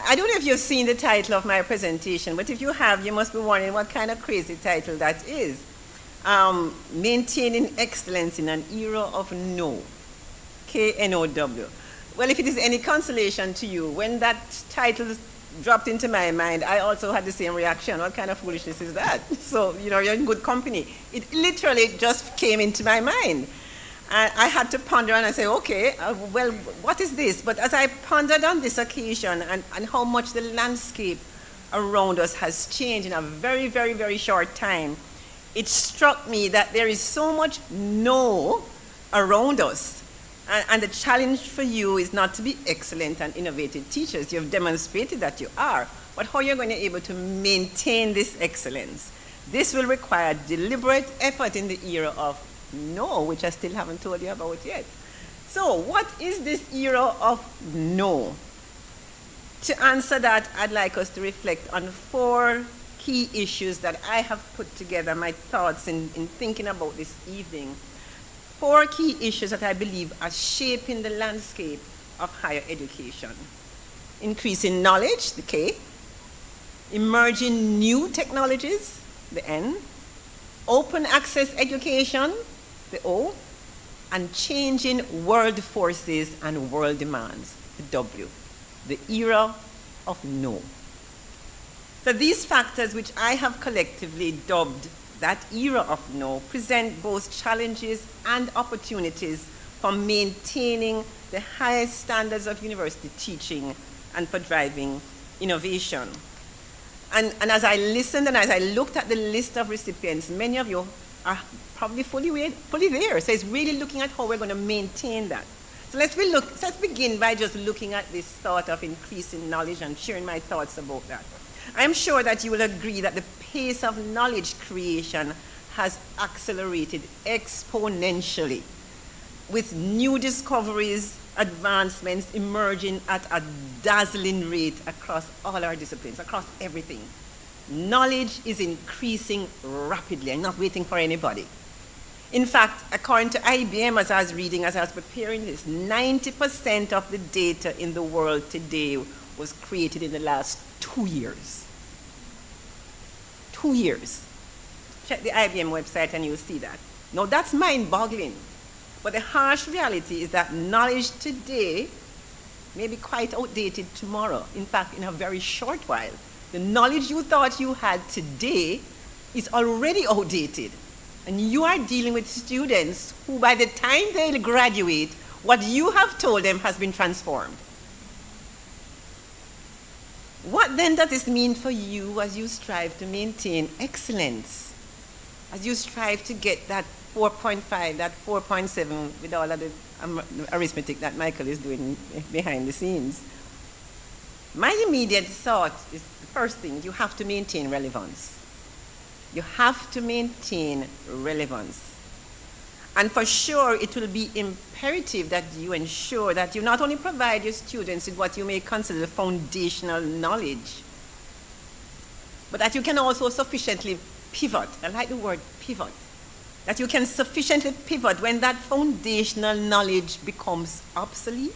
I don't know if you've seen the title of my presentation, but if you have, you must be wondering what kind of crazy title that is. Maintaining Excellence in an Era of No. K-N-O-W. Well, if it is any consolation to you, when that title dropped into my mind, I also had the same reaction. What kind of foolishness is that? So, you know, you're in good company. It literally just came into my mind. I had to ponder and I say, okay, well, what is this? But as I pondered on this occasion and how much the landscape around us has changed in a very, very, very short time, it struck me that there is so much no around us. And the challenge for you is not to be excellent and innovative teachers. You've demonstrated that you are. But how you're going to be able to maintain this excellence? This will require deliberate effort in the era of no, which I still haven't told you about yet. So what is this era of no? To answer that, I'd like us to reflect on 4 key issues that I have put together, my thoughts in thinking about this evening. 4 key issues that I believe are shaping the landscape of higher education. Increasing knowledge, the K. Emerging new technologies, the N. Open access education, the O, and changing world forces and world demands, the W, the era of no. So these factors, which I have collectively dubbed that era of no, present both challenges and opportunities for maintaining the highest standards of university teaching and for driving innovation. And as I listened and as I looked at the list of recipients, many of you are probably fully there. So it's really looking at how we're going to maintain that. So let's begin by just looking at this thought of increasing knowledge and sharing my thoughts about that. I'm sure that you will agree that the pace of knowledge creation has accelerated exponentially, with new discoveries, advancements emerging at a dazzling rate across all our disciplines, across everything. Knowledge is increasing rapidly. I'm not waiting for anybody. In fact, according to IBM, as I was reading, as I was preparing this, 90% of the data in the world today was created in the last 2 years. 2 years. Check the IBM website and you'll see that. Now, that's mind-boggling. But the harsh reality is that knowledge today may be quite outdated tomorrow. In fact, in a very short while. The knowledge you thought you had today is already outdated. And you are dealing with students who, by the time they'll graduate, what you have told them has been transformed. What then does this mean for you as you strive to maintain excellence? As you strive to get that 4.5, that 4.7 with all of the arithmetic that Michael is doing behind the scenes. My immediate thought is, the first thing, you have to maintain relevance. You have to maintain relevance. And for sure, it will be imperative that you ensure that you not only provide your students with what you may consider foundational knowledge, but that you can also sufficiently pivot. I like the word pivot. That you can sufficiently pivot when that foundational knowledge becomes obsolete,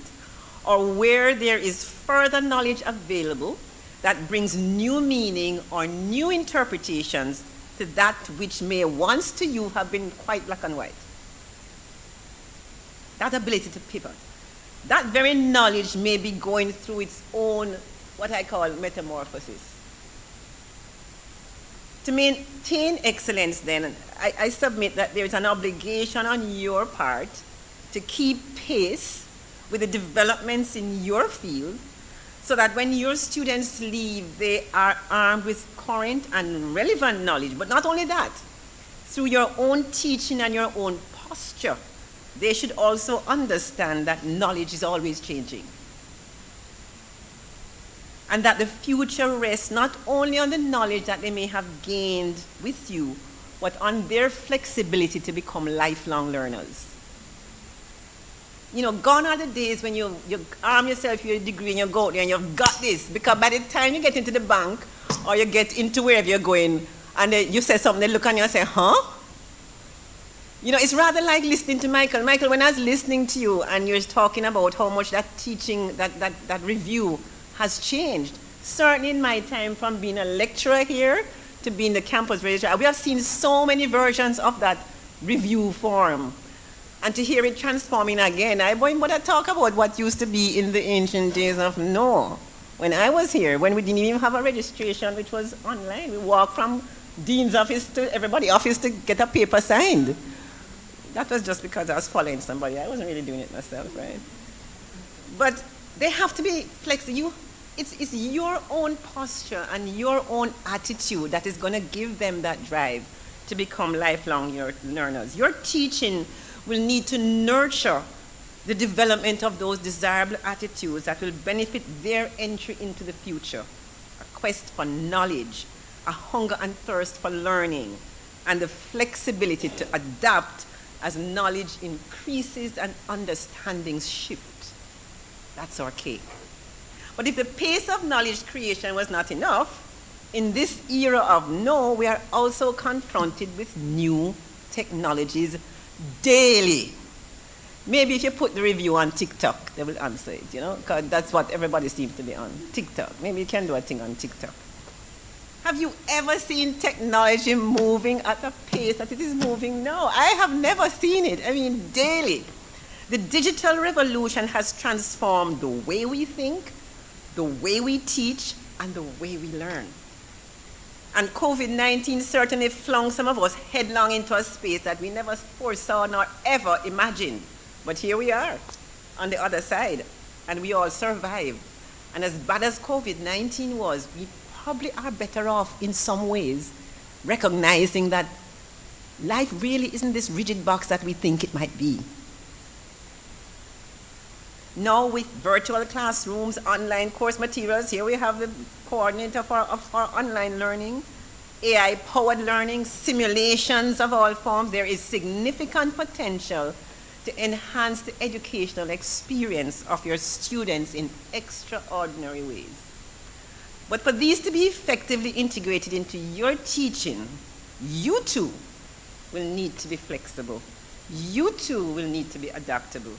or where there is further knowledge available that brings new meaning or new interpretations to that which may once to you have been quite black and white. That ability to pivot. That very knowledge may be going through its own, what I call metamorphosis. To maintain excellence then, I submit that there is an obligation on your part to keep pace with the developments in your field so that when your students leave, they are armed with current and relevant knowledge. But not only that, through your own teaching and your own posture, they should also understand that knowledge is always changing. And that the future rests not only on the knowledge that they may have gained with you, but on their flexibility to become lifelong learners. You know, gone are the days when you arm yourself with your degree and you go out there and you've got this, because by the time you get into the bank or you get into wherever you're going and you say something, they look on you and say, huh? You know, it's rather like listening to Michael. Michael, when I was listening to you and you're talking about how much that teaching, that review has changed. Certainly in my time from being a lecturer here to being the campus registrar, we have seen so many versions of that review form. And to hear it transforming again, I won't bother talk about what used to be in the ancient days of no. When I was here, when we didn't even have a registration, which was online, we walked from dean's office to everybody's office to get a paper signed. That was just because I was following somebody. I wasn't really doing it myself, right? But they have to be flexible. It's your own posture and your own attitude that is going to give them that drive to become lifelong learners. Your teaching will need to nurture the development of those desirable attitudes that will benefit their entry into the future. A quest for knowledge, a hunger and thirst for learning, and the flexibility to adapt as knowledge increases and understandings shift. That's our cake. But if the pace of knowledge creation was not enough, in this era of no, we are also confronted with new technologies daily. Maybe if you put the review on TikTok, they will answer it, you know, because that's what everybody seems to be on, TikTok. Maybe you can do a thing on TikTok. Have you ever seen technology moving at a pace that it is moving now? I have never seen it. I mean, daily. The digital revolution has transformed the way we think, the way we teach, and the way we learn. And COVID-19 certainly flung some of us headlong into a space that we never foresaw nor ever imagined. But here we are, on the other side, and we all survived. And as bad as COVID-19 was, we probably are better off in some ways, recognizing that life really isn't this rigid box that we think it might be. Now with virtual classrooms, online course materials, here we have the coordinator of our online learning, AI-powered learning, simulations of all forms. There is significant potential to enhance the educational experience of your students in extraordinary ways. But for these to be effectively integrated into your teaching, you too will need to be flexible. You too will need to be adaptable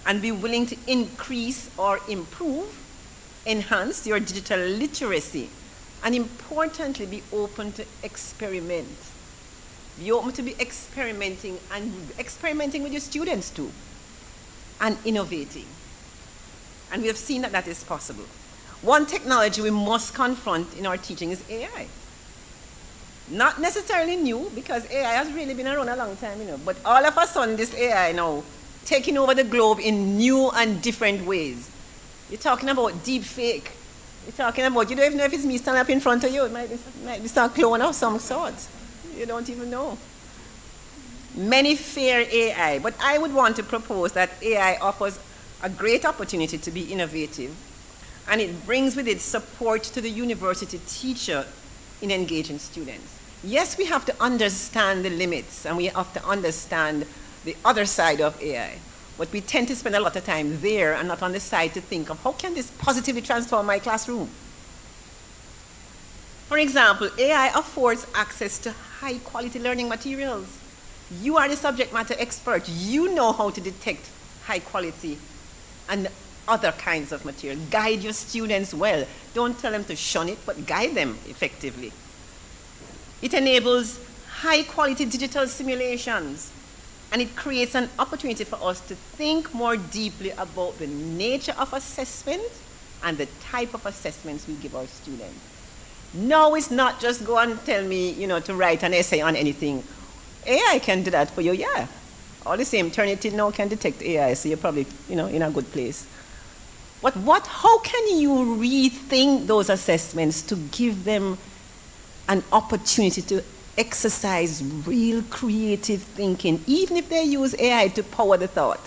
and be willing to increase or improve, enhance your digital literacy, and importantly, be open to experiment. Be open to be experimenting and experimenting with your students too, and innovating. And we have seen that that is possible. One technology we must confront in our teaching is AI. Not necessarily new, because AI has really been around a long time, you know, but all of a sudden this AI now taking over the globe in new and different ways. You're talking about deep fake. You're talking about, you don't even know if it's me standing up in front of you. It might be some clone of some sort. You don't even know. Many fear AI, but I would want to propose that AI offers a great opportunity to be innovative, and it brings with it support to the university teacher in engaging students. Yes, we have to understand the limits, and we have to understand the other side of AI, but we tend to spend a lot of time there and not on the side to think of how can this positively transform my classroom. For example, AI affords access to high-quality learning materials. You are the subject matter expert. You know how to detect high quality and other kinds of material. Guide your students well. Don't tell them to shun it, but guide them effectively. It enables high-quality digital simulations, and it creates an opportunity for us to think more deeply about the nature of assessment and the type of assessments we give our students. No, it's not just go and tell me, to write an essay on anything. AI can do that for you, yeah. All the same, Turnitin now can detect AI, so you're probably, in a good place. But how can you rethink those assessments to give them an opportunity to exercise real creative thinking, even if they use AI to power the thought?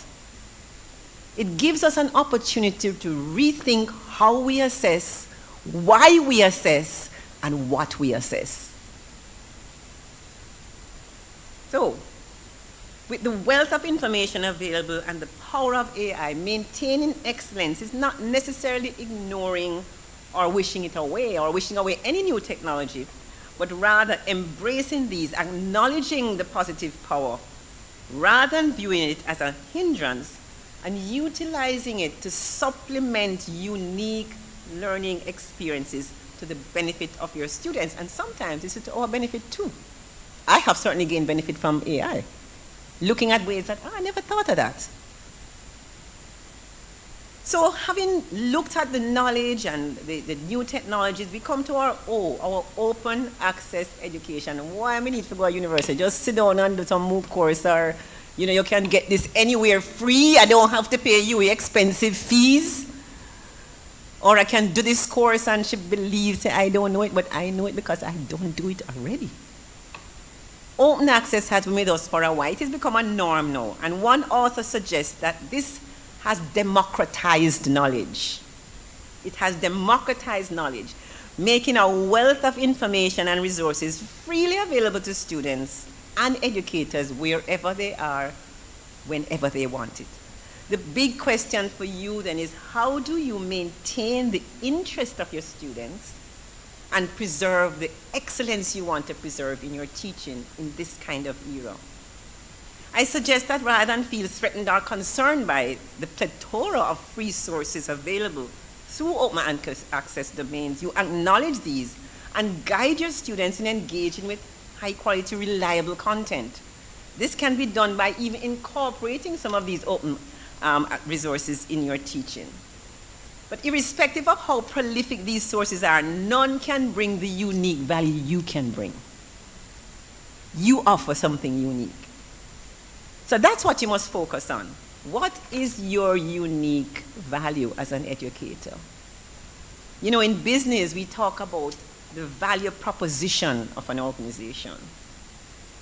It gives us an opportunity to rethink how we assess, why we assess, and what we assess. So, with the wealth of information available and the power of AI, maintaining excellence is not necessarily ignoring or wishing it away or wishing away any new technology, but rather embracing these, acknowledging the positive power, rather than viewing it as a hindrance and utilizing it to supplement unique learning experiences to the benefit of your students. And sometimes this is to our benefit too. I have certainly gained benefit from AI, looking at ways that, I never thought of that. So having looked at the knowledge and the new technologies, we come to our open access education. Why we need to go to university? Just sit down and do some MOOC course, or you can get this anywhere free. I don't have to pay you expensive fees. Or I can do this course and she believes that I don't know it, but I know it because I don't do it already. Open access has been with us for a while. It has become a norm now. And one author suggests that this has democratized knowledge. It has democratized knowledge, making a wealth of information and resources freely available to students and educators wherever they are, whenever they want it. The big question for you then is, how do you maintain the interest of your students and preserve the excellence you want to preserve in your teaching in this kind of era? I suggest that rather than feel threatened or concerned by the plethora of free sources available through open access domains, you acknowledge these and guide your students in engaging with high-quality, reliable content. This can be done by even incorporating some of these open resources in your teaching. But irrespective of how prolific these sources are, none can bring the unique value you can bring. You offer something unique. So that's what you must focus on. What is your unique value as an educator? In business, we talk about the value proposition of an organization.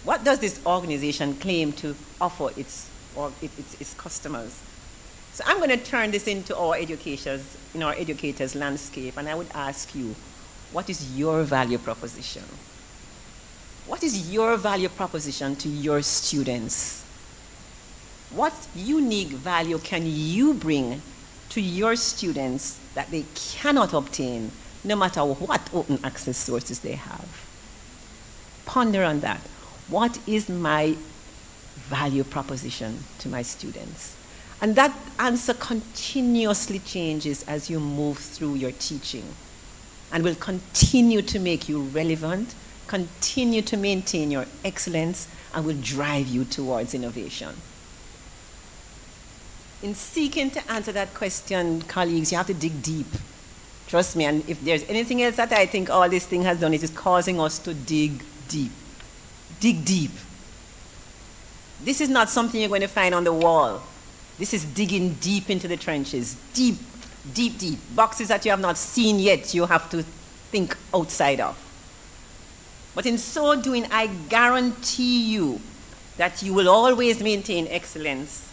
What does this organization claim to offer its customers? So I'm going to turn this into our educators' landscape, and I would ask you, what is your value proposition? What is your value proposition to your students? What unique value can you bring to your students that they cannot obtain, no matter what open access sources they have? Ponder on that. What is my value proposition to my students? And that answer continuously changes as you move through your teaching, and will continue to make you relevant, continue to maintain your excellence, and will drive you towards innovation. In seeking to answer that question, colleagues, you have to dig deep. Trust me, and if there's anything else that I think all this thing has done, it is causing us to dig deep. Dig deep. This is not something you're going to find on the wall. This is digging deep into the trenches. Deep, deep, deep. Boxes that you have not seen yet, you have to think outside of. But in so doing, I guarantee you that you will always maintain excellence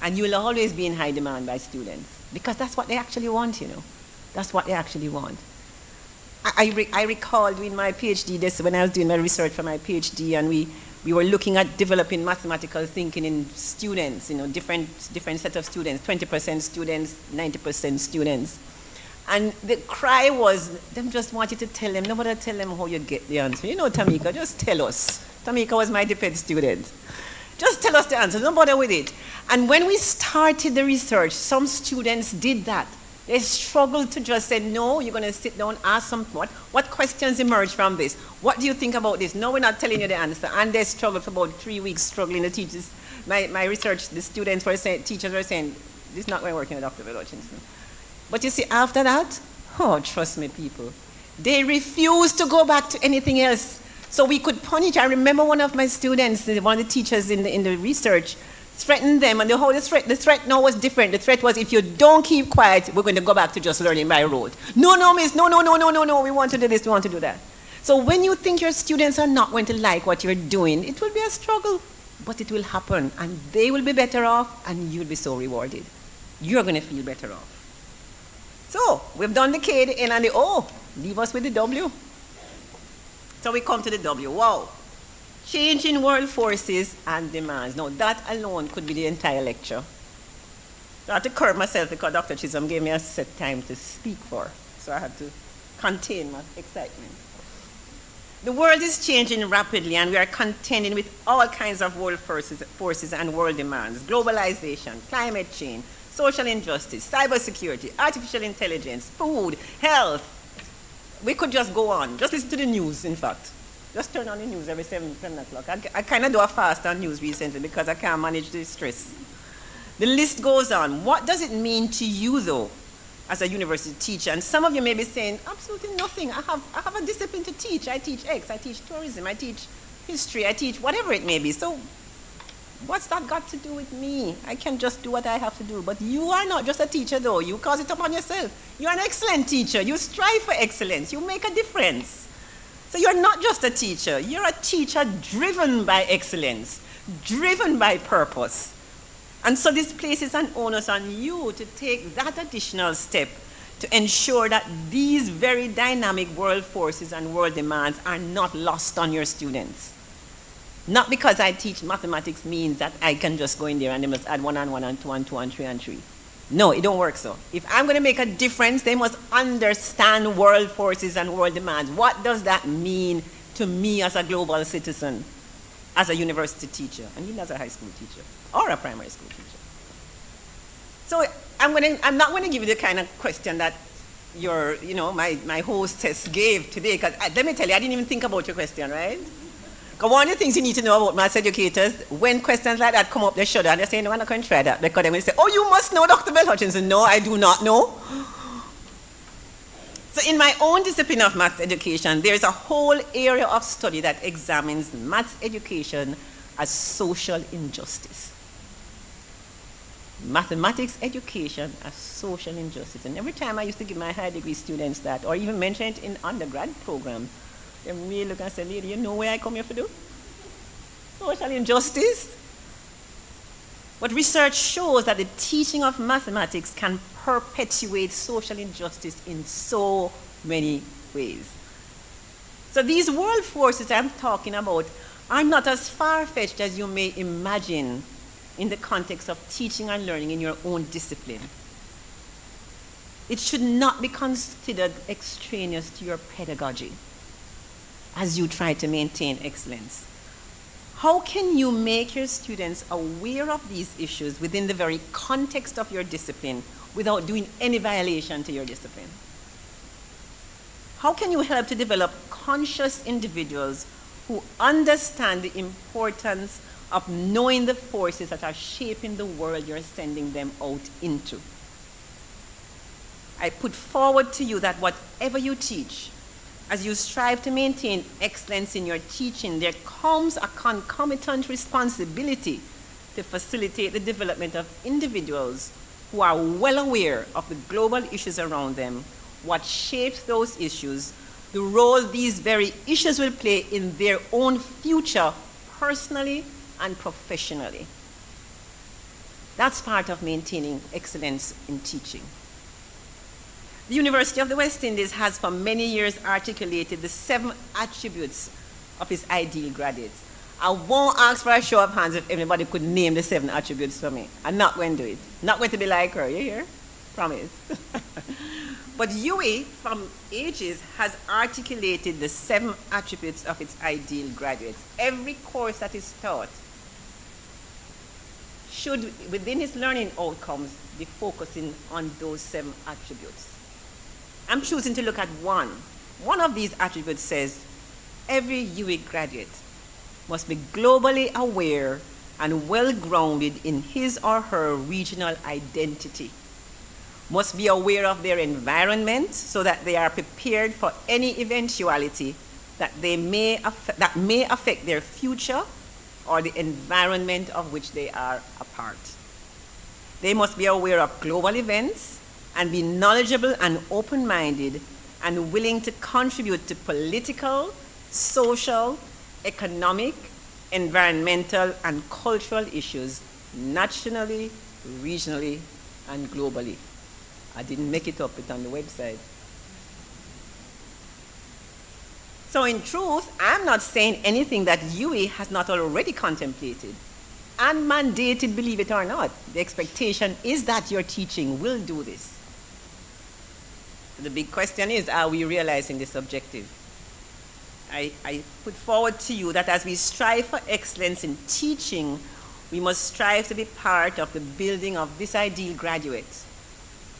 and you will always be in high demand by students, because that's what they actually want, you know. That's what they actually want. I recall doing my PhD, this when I was doing my research for my PhD, and we were looking at developing mathematical thinking in students, you know, different set of students, 20% students, 90% students. And the cry was, them just wanted to tell them, nobody tell them how you get the answer. You know, Tamika, just tell us. Tamika was my DPed student. Just tell us the answer, don't bother with it. And when we started the research, some students did that. They struggled to just say, no, you're going to sit down, ask some, what questions emerge from this? What do you think about this? No, we're not telling you the answer. And they struggled for about 3 weeks, struggling. The teachers, my research, the students were saying, teachers were saying, this is not going to work in Dr. Beryl. But you see, after that, oh, trust me, people, they refused to go back to anything else. So we could punish. I remember one of my students, one of the teachers in the research, threatened them, and the threat now was different. The threat was, if you don't keep quiet, we're going to go back to just learning by rote. No, miss, no, we want to do this, we want to do that. So when you think your students are not going to like what you're doing, it will be a struggle, but it will happen, and they will be better off, and you'll be so rewarded. You're going to feel better off. So we've done the K, the N, and the O. Leave us with the W. So we come to the W. Wow. Change in world forces and demands. Now, that alone could be the entire lecture. I had to curb myself because Dr. Chisholm gave me a set time to speak for, so I had to contain my excitement. The world is changing rapidly, and we are contending with all kinds of world forces and world demands. Globalization, climate change, social injustice, cybersecurity, artificial intelligence, food, health. We could just go on. Just listen to the news, in fact. Just turn on the news every 7 o'clock. I kind of do a fast on news recently because I can't manage the stress. The list goes on. What does it mean to you, though, as a university teacher? And some of you may be saying, absolutely nothing. I have a discipline to teach. I teach X, I teach tourism, I teach history, I teach whatever it may be. So what's that got to do with me? I can just do what I have to do. But you are not just a teacher, though. You cause it upon yourself. You're an excellent teacher. You strive for excellence. You make a difference. So you're not just a teacher. You're a teacher driven by excellence, driven by purpose. And so this places an onus on you to take that additional step to ensure that these very dynamic world forces and world demands are not lost on your students. Not because I teach mathematics means that I can just go in there and they must add 1 and 1 and 2 and 2 and 3 and 3. No, it don't work so. If I'm going to make a difference, they must understand world forces and world demands. What does that mean to me as a global citizen, as a university teacher, and even as a high school teacher or a primary school teacher? So I'm not going to give you the kind of question that my hostess gave today, because let me tell you, I didn't even think about your question, right? Because one of the things you need to know about maths educators, when questions like that come up, they shudder and they say, no, I'm not going to try that. Because they're going to say, oh, you must know Dr. Bell Hutchinson. No, I do not know. So in my own discipline of maths education, there's a whole area of study that examines maths education as social injustice. Mathematics education as social injustice. And every time I used to give my high degree students that, or even mention it in undergrad programs, they really look and say, lady, you know where I come here to do? Social injustice. But research shows that the teaching of mathematics can perpetuate social injustice in so many ways. So these world forces I'm talking about are not as far-fetched as you may imagine in the context of teaching and learning in your own discipline. It should not be considered extraneous to your pedagogy as you try to maintain excellence. How can you make your students aware of these issues within the very context of your discipline without doing any violation to your discipline? How can you help to develop conscious individuals who understand the importance of knowing the forces that are shaping the world you're sending them out into? I put forward to you that whatever you teach, as you strive to maintain excellence in your teaching, there comes a concomitant responsibility to facilitate the development of individuals who are well aware of the global issues around them, what shapes those issues, the role these very issues will play in their own future, personally and professionally. That's part of maintaining excellence in teaching. The University of the West Indies has for many years articulated the 7 attributes of its ideal graduates. I won't ask for a show of hands if anybody could name the 7 attributes for me. I'm not going to do it. Not going to be like her, you hear? Promise. But UWI, from ages, has articulated the 7 attributes of its ideal graduates. Every course that is taught should, within its learning outcomes, be focusing on those 7 attributes. I'm choosing to look at one. One of these attributes says, every UWI graduate must be globally aware and well-grounded in his or her regional identity, must be aware of their environment so that they are prepared for any eventuality that may affect their future or the environment of which they are a part. They must be aware of global events and be knowledgeable and open-minded and willing to contribute to political, social, economic, environmental, and cultural issues nationally, regionally, and globally. I didn't make it up, it's on the website. So in truth, I'm not saying anything that UWI has not already contemplated and mandated, believe it or not. The expectation is that your teaching will do this. The big question is, are we realizing this objective? I put forward to you that as we strive for excellence in teaching, we must strive to be part of the building of this ideal graduate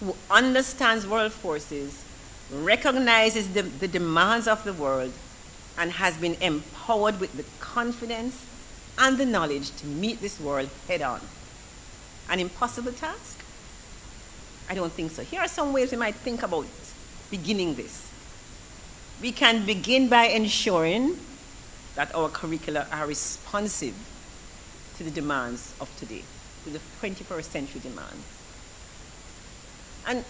who understands world forces, recognizes the demands of the world, and has been empowered with the confidence and the knowledge to meet this world head on. An impossible task? I don't think so. Here are some ways we might think about beginning this. We can begin by ensuring that our curricula are responsive to the demands of today, to the 21st century demands.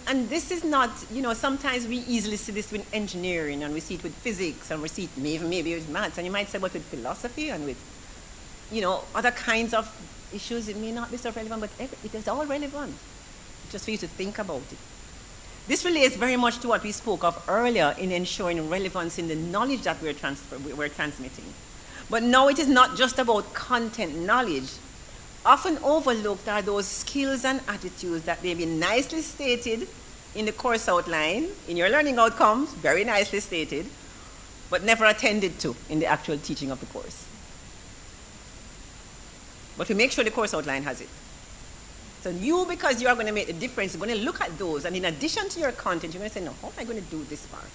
And this is not, sometimes we easily see this with engineering, and we see it with physics, and we see it maybe with maths, and you might say, but with philosophy and with, other kinds of issues, it may not be so relevant, but it is all relevant, just for you to think about it. This relates very much to what we spoke of earlier in ensuring relevance in the knowledge that we're transmitting. But now it is not just about content knowledge. Often overlooked are those skills and attitudes that may be nicely stated in the course outline, in your learning outcomes, very nicely stated, but never attended to in the actual teaching of the course. But we make sure the course outline has it. So you, because you are going to make a difference, you're going to look at those, and in addition to your content, you're going to say, no, how am I going to do this part?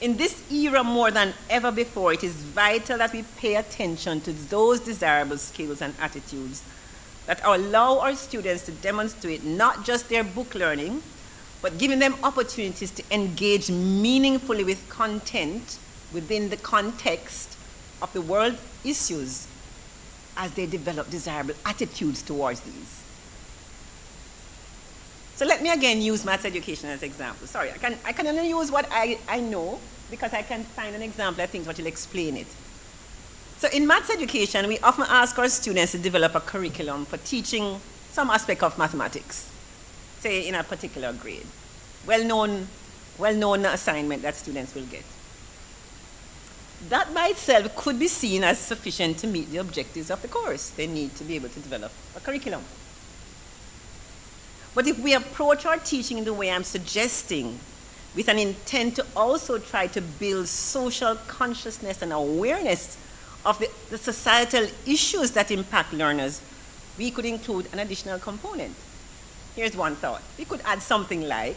In this era more than ever before, it is vital that we pay attention to those desirable skills and attitudes that allow our students to demonstrate not just their book learning, but giving them opportunities to engage meaningfully with content within the context of the world issues as they develop desirable attitudes towards these. So let me again use maths education as an example. Sorry, I can only use what I know because I can find an example I think that will explain it. So in maths education, we often ask our students to develop a curriculum for teaching some aspect of mathematics, say in a particular grade. Well-known assignment that students will get. That by itself could be seen as sufficient to meet the objectives of the course. They need to be able to develop a curriculum. But if we approach our teaching in the way I'm suggesting, with an intent to also try to build social consciousness and awareness of the societal issues that impact learners, we could include an additional component. Here's one thought. We could add something like,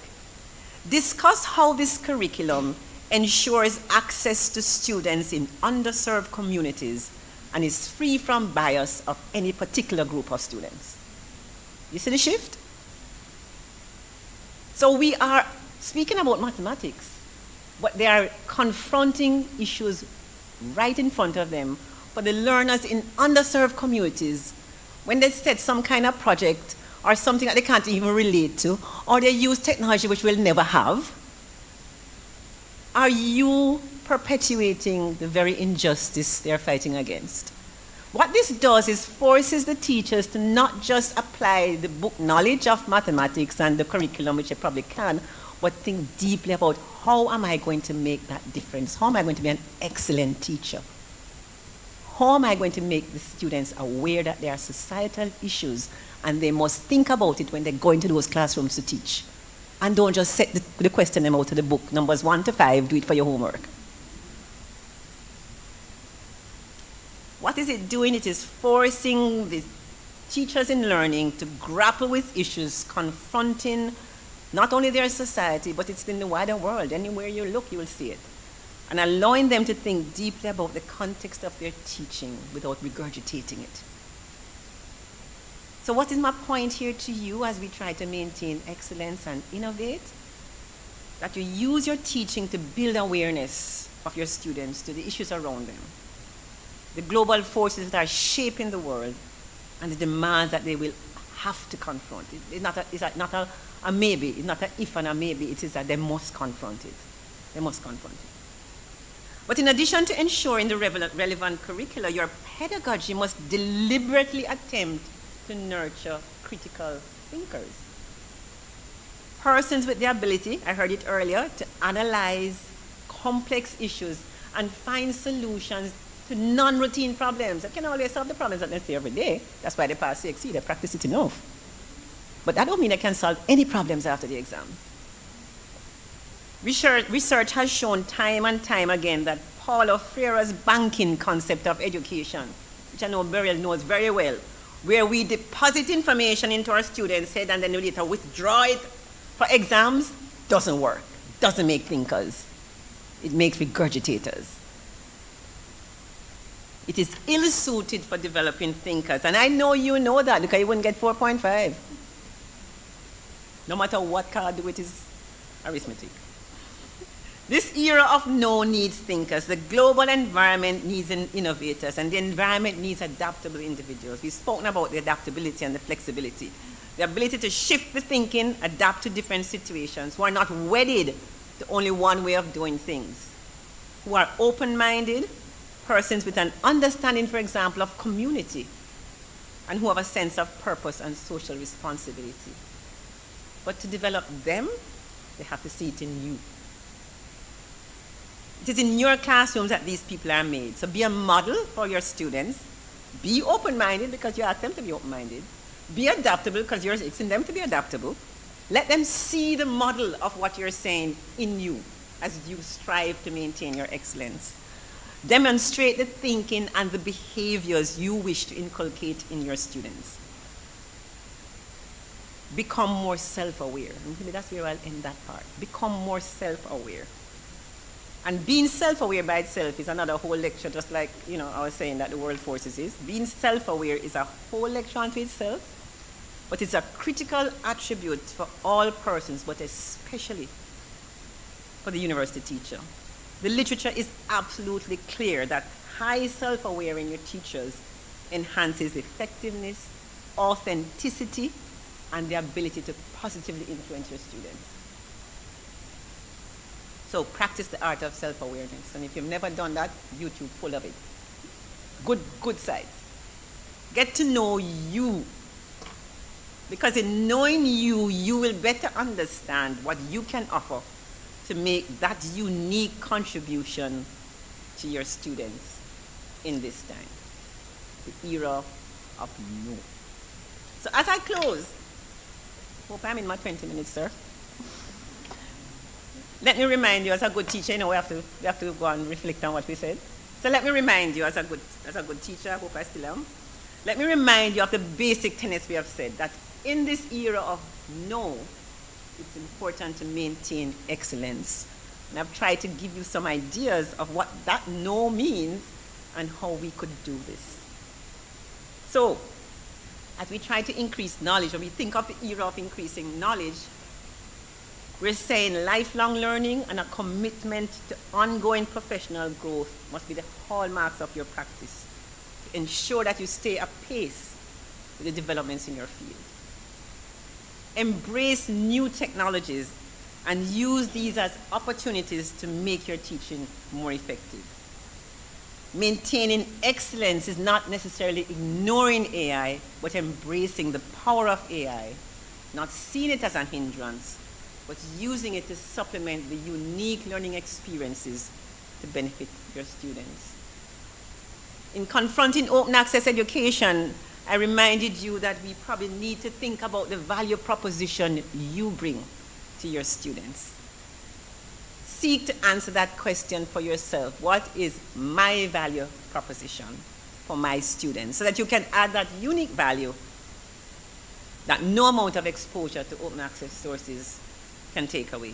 discuss how this curriculum ensures access to students in underserved communities and is free from bias of any particular group of students. You see the shift? So we are speaking about mathematics, but they are confronting issues right in front of them for the learners in underserved communities when they set some kind of project or something that they can't even relate to, or they use technology which we'll never have. Are you perpetuating the very injustice they're fighting against? What this does is forces the teachers to not just apply the book knowledge of mathematics and the curriculum, which they probably can, but think deeply about how am I going to make that difference? How am I going to be an excellent teacher? How am I going to make the students aware that there are societal issues and they must think about it when they go into those classrooms to teach? And don't just set the question them out of the book, numbers 1 to 5, do it for your homework. What is it doing? It is forcing the teachers in learning to grapple with issues confronting not only their society, but it's in the wider world. Anywhere you look, you will see it. And allowing them to think deeply about the context of their teaching without regurgitating it. So what is my point here to you as we try to maintain excellence and innovate? That you use your teaching to build awareness of your students to the issues around them, the global forces that are shaping the world, and the demands that they will have to confront. It's not a maybe, it's not an if and a maybe, it is that they must confront it. They must confront it. But in addition to ensuring the relevant curricula, your pedagogy must deliberately attempt to nurture critical thinkers. Persons with the ability, I heard it earlier, to analyze complex issues and find solutions to non-routine problems. They can always solve the problems that they see every day. That's why they pass CXC, they practice it enough. But that don't mean they can solve any problems after the exam. Research has shown time and time again that Paulo Freire's banking concept of education, which I know Beryl knows very well, where we deposit information into our students' head and then we later withdraw it for exams, doesn't work. Doesn't make thinkers. It makes regurgitators. It is ill-suited for developing thinkers. And I know you know that because you wouldn't get 4.5. No matter what card do it is arithmetic. This era of no needs thinkers. The global environment needs innovators, and the environment needs adaptable individuals. We've spoken about the adaptability and the flexibility. The ability to shift the thinking, adapt to different situations, who are not wedded to only one way of doing things, who are open-minded, persons with an understanding, for example, of community, and who have a sense of purpose and social responsibility. But to develop them, they have to see it in you. It is in your classrooms that these people are made. So be a model for your students. Be open-minded because you ask them to be open-minded. Be adaptable because you're asking them to be adaptable. Let them see the model of what you're saying in you as you strive to maintain your excellence. Demonstrate the thinking and the behaviors you wish to inculcate in your students. Become more self-aware. Maybe that's where I'll end that part. Become more self-aware. And being self-aware by itself is another whole lecture, just like, I was saying that the world forces is. Being self-aware is a whole lecture unto itself, but it's a critical attribute for all persons, but especially for the university teacher. The literature is absolutely clear that high self-aware in your teachers enhances effectiveness, authenticity, and the ability to positively influence your students. So practice the art of self-awareness. And if you've never done that, YouTube full of it. Good sites. Get to know you. Because in knowing you, you will better understand what you can offer to make that unique contribution to your students in this time. The era of no. So as I close, hope I'm in my 20 minutes, sir. Let me remind you, as a good teacher, we have to go and reflect on what we said. So let me remind you, as a good teacher, I hope I still am. Let me remind you of the basic tenets we have said, that in this era of no, it's important to maintain excellence. And I've tried to give you some ideas of what that no means and how we could do this. So, as we try to increase knowledge, or we think of the era of increasing knowledge, we're saying lifelong learning and a commitment to ongoing professional growth must be the hallmarks of your practice to ensure that you stay apace with the developments in your field. Embrace new technologies and use these as opportunities to make your teaching more effective. Maintaining excellence is not necessarily ignoring AI, but embracing the power of AI, not seeing it as a hindrance, but using it to supplement the unique learning experiences to benefit your students. In confronting open access education, I reminded you that we probably need to think about the value proposition you bring to your students. Seek to answer that question for yourself. What is my value proposition for my students? So that you can add that unique value that no amount of exposure to open access sources can take away.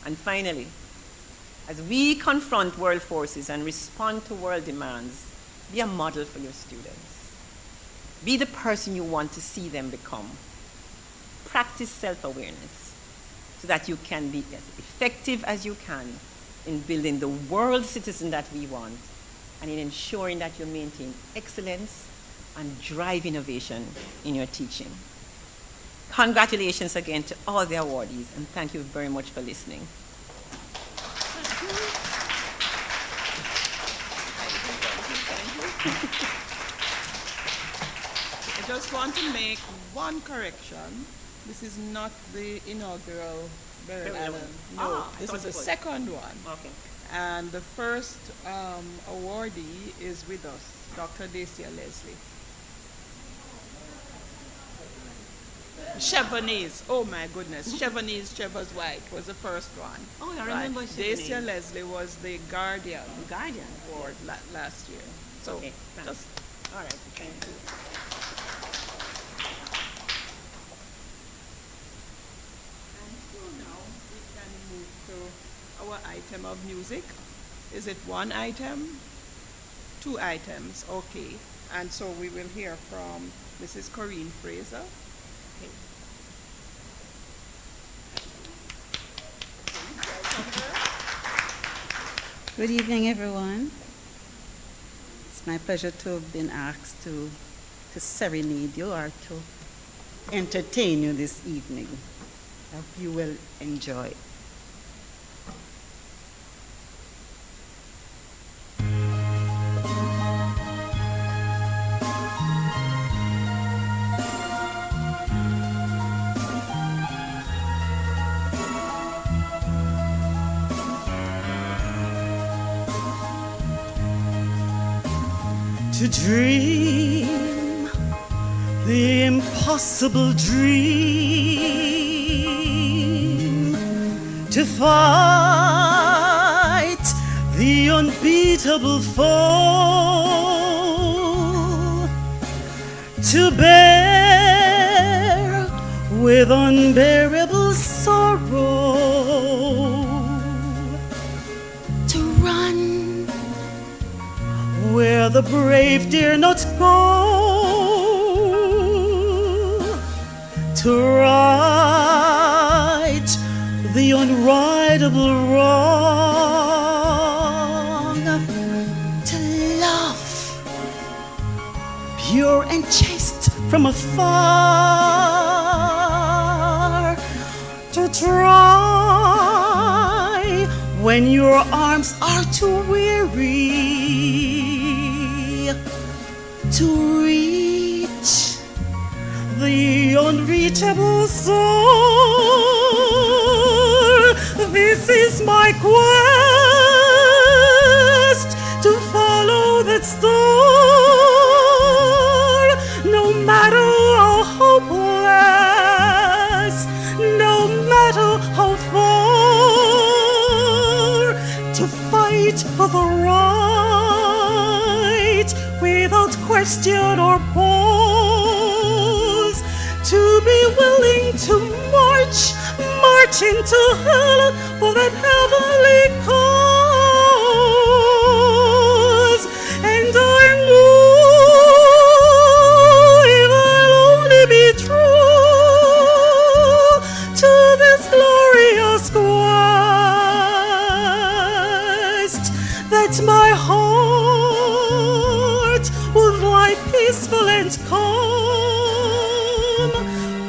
And finally, as we confront world forces and respond to world demands, be a model for your students. Be the person you want to see them become. Practice self-awareness so that you can be as effective as you can in building the world citizen that we want and in ensuring that you maintain excellence and drive innovation in your teaching. Congratulations again to all the awardees, and thank you very much for listening. I just want to make one correction. This is not the inaugural Beryl Allen. No, this is the second one. Okay. And the first awardee is with us, Dr. Dacia Leslie. Chevanese, oh my goodness, Chevanese Chevers White was the first one. Oh, I remember right. Chevanese. Dacia Leslie was the Guardian Award last year. So, Okay, thanks. just All right, thank you. And so now we can move to our item of music. Is it one item? Two items, okay. And so we will hear from Mrs. Corinne Fraser. Okay. Good evening, everyone. It's my pleasure to have been asked to serenade you or to entertain you this evening. I hope you will enjoy. To dream the impossible dream, to fight the unbeatable foe, to bear with unbearable sorrow, to run where the brave dare not go, to right the unrightable wrong, to love pure and chaste from afar, to try when your arms are too weary, to reach the unreachable soul. This is my quest, to follow that star, no matter how hopeless, no matter how far, to fight for the right without question or pause, to be willing to march into hell for that heavenly cause. And I know it will only be true to this glorious quest that my heart will lie peaceful and calm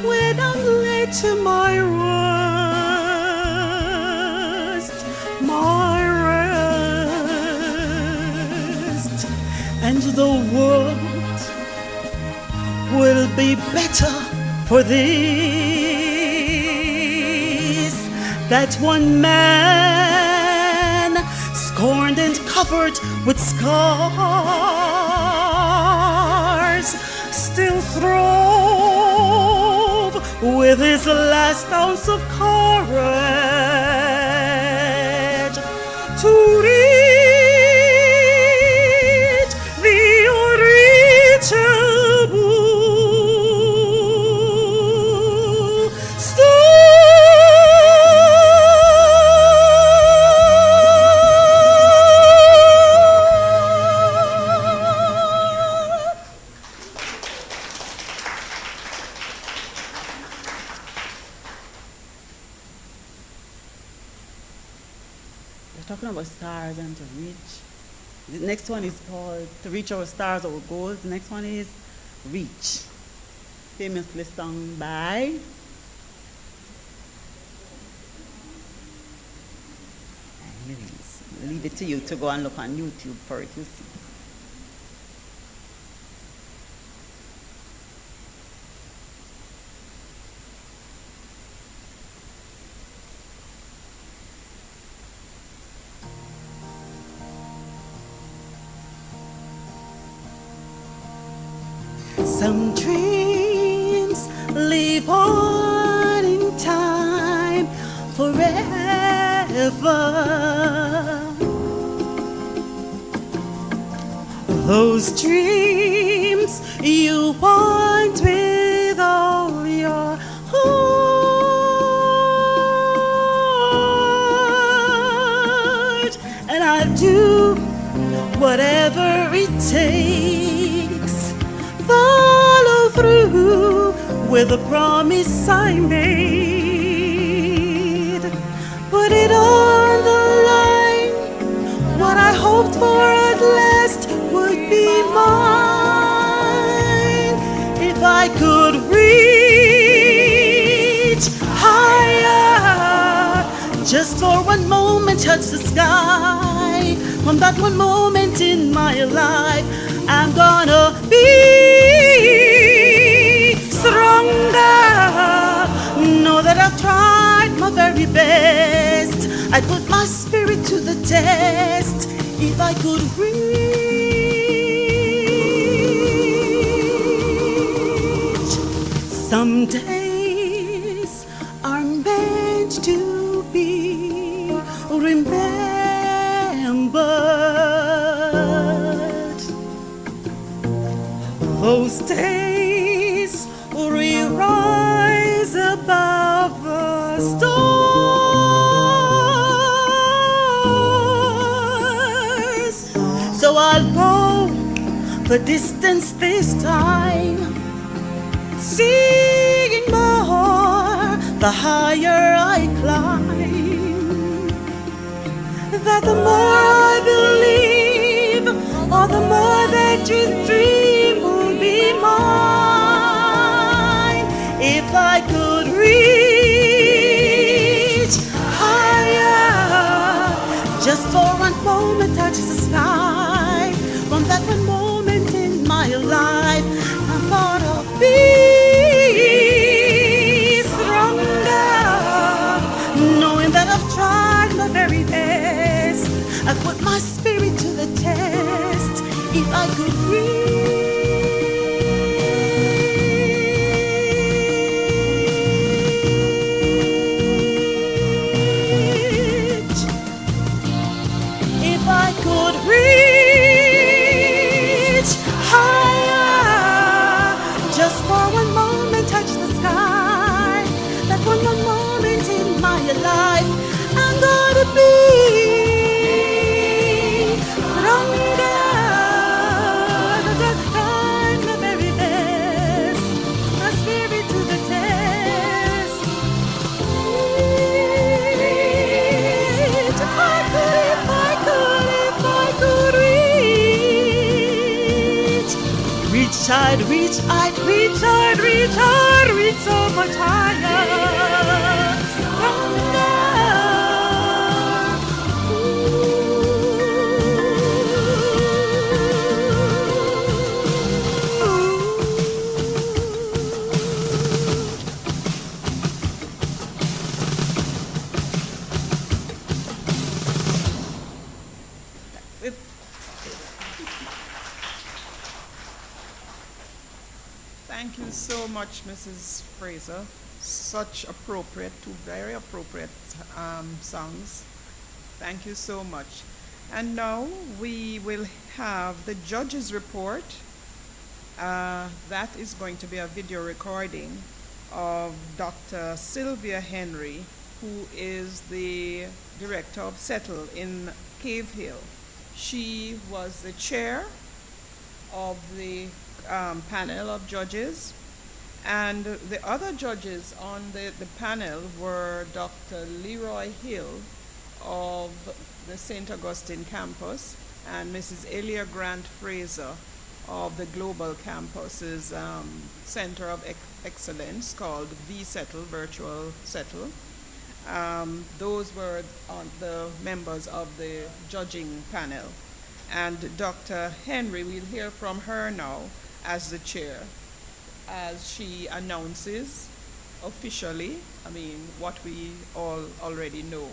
when I'm led to my rest, my rest. the world will be better for this, that one man, scorned and covered with scars, still throve with his last ounce of courage to reach the unreachable star. We're talking about stars and to reach. The next one is called To Reach Our Stars, Our Goals. The next one is Reach. Famously sung by I'll leave it to you to go and look on YouTube for it, you see. Some dreams live on in time forever. Those dreams you want with all your heart, and I'll do whatever it takes. Follow through with the promise I made. Put it on the line. What I hoped for at last would be mine. If I could reach higher, just for one moment touch the sky. From that one moment in my life, I'm gonna be stronger. Know that I've tried my very best. I put my spirit to the test. If I could reach, some days are meant to be remembered. Those days we rise above the stars. So I'll go the distance this time, seeing more the higher I climb. That the more I believe, or the more that you dream will be mine. If I could reach higher, just for one moment touch the sky. From that one moment in my life, I'm gonna be stronger, knowing that I've tried my very best. I put my spirit to the test. If I could reach, if I could reach higher, just for one moment touch the sky. That one moment in my life, I'm gonna be stronger. Trying my very best, my spirit to the test. If I could reach, I'd reach, I'd reach, I'd reach, I'd reach so much higher. Thank you so much, Mrs. Fraser. Such appropriate, two very appropriate songs. Thank you so much. And now we will have the judges' report. That is going to be a video recording of Dr. Sylvia Henry, who is the director of CETL in Cave Hill. She was the chair of the panel of judges, and the other judges on the panel were Dr. Leroy Hill of the St. Augustine campus and Mrs. Elia Grant Fraser of the Global Campus's Center of Excellence called VCETL, Virtual CETL. Those were the members of the judging panel. And Dr. Henry, we'll hear from her now as the chair, as she announces officially, what we all already know.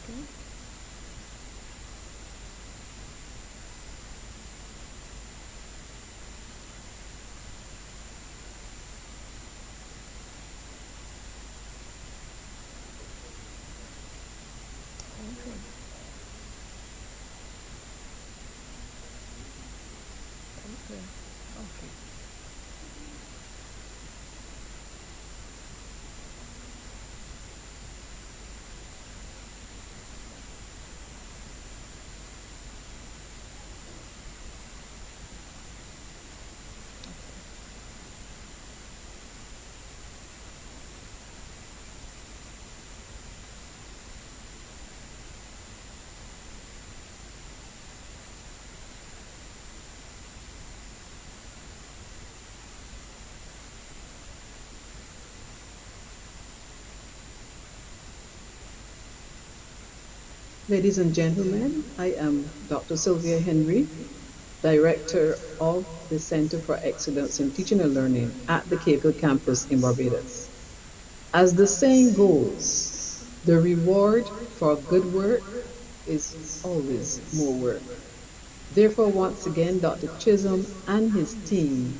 Okay. Ladies and gentlemen, I am Dr. Sylvia Henry, Director of the Center for Excellence in Teaching and Learning at the Cave Hill campus in Barbados. As the saying goes, the reward for good work is always more work. Therefore, once again, Dr. Chisholm and his team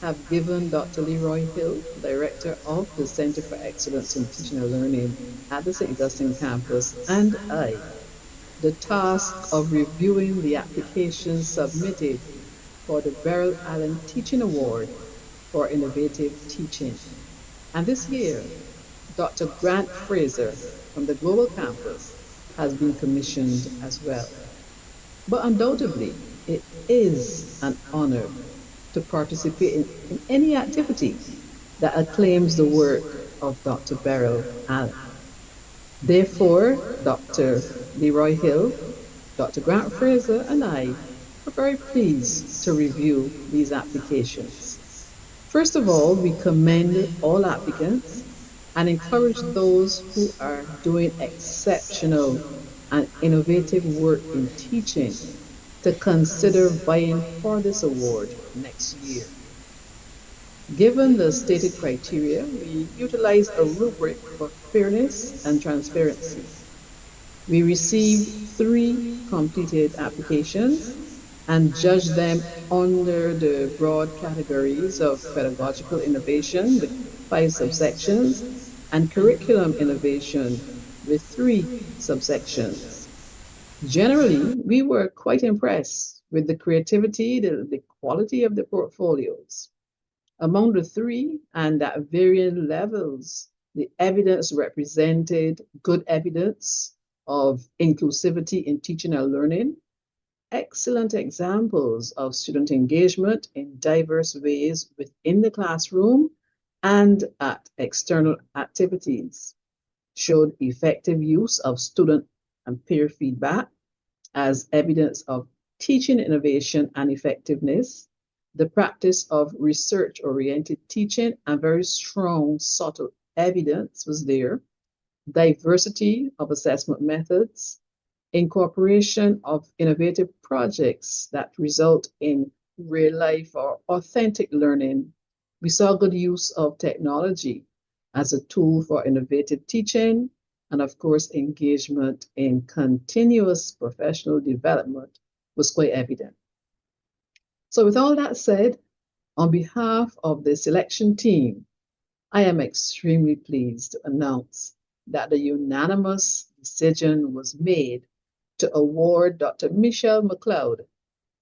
have given Dr. Leroy Hill, Director of the Center for Excellence in Teaching and Learning at the St. Augustine campus, and I, the task of reviewing the applications submitted for the Beryl Allen Teaching Award for Innovative Teaching. And this year, Dr. Grant Fraser from the Global Campus has been commissioned as well. But undoubtedly, it is an honor to participate in any activity that acclaims the work of Dr. Beryl Allen. Therefore, Dr. Leroy Hill, Dr. Grant Fraser, and I are very pleased to review these applications. First of all, we commend all applicants and encourage those who are doing exceptional and innovative work in teaching to consider vying for this award next year. Given the stated criteria, we utilize a rubric for fairness and transparency. We received 3 completed applications and judged them under the broad categories of pedagogical innovation with 5 subsections and curriculum innovation with 3 subsections. Generally, we were quite impressed with the creativity, the quality of the portfolios. Among the 3 and at varying levels, the evidence represented good evidence of inclusivity in teaching and learning, excellent examples of student engagement in diverse ways within the classroom and at external activities, showed effective use of student and peer feedback as evidence of teaching innovation and effectiveness, the practice of research-oriented teaching, and very strong, subtle evidence was there, diversity of assessment methods, incorporation of innovative projects that result in real life or authentic learning. We saw good use of technology as a tool for innovative teaching, and of course, engagement in continuous professional development was quite evident. So with all that said, on behalf of the selection team, I am extremely pleased to announce that the unanimous decision was made to award Dr. Michelle McLeod,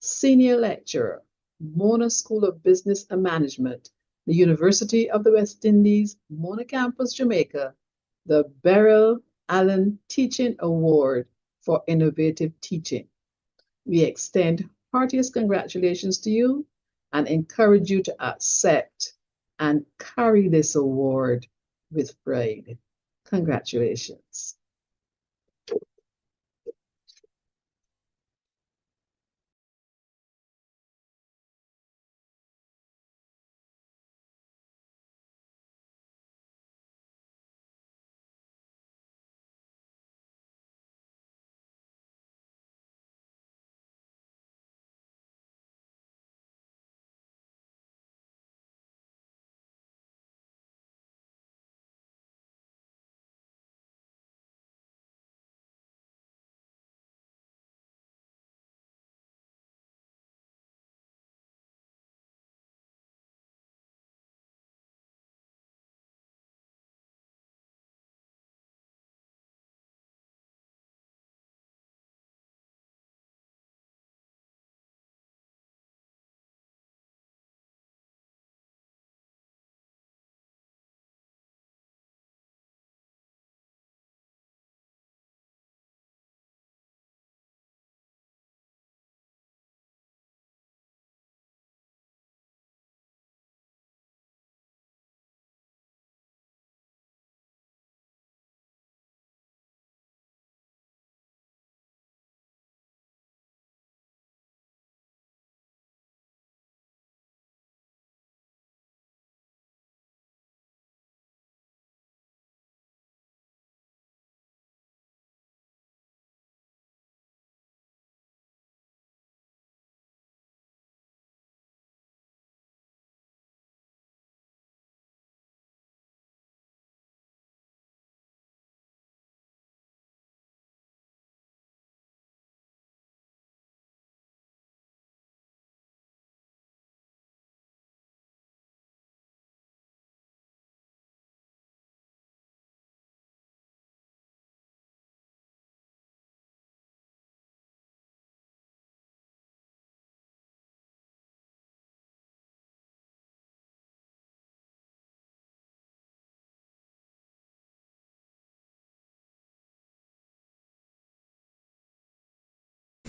Senior Lecturer, Mona School of Business and Management, the University of the West Indies, Mona Campus, Jamaica, the Beryl Allen Teaching Award for Innovative Teaching. We extend heartiest congratulations to you and encourage you to accept and carry this award with pride. Congratulations.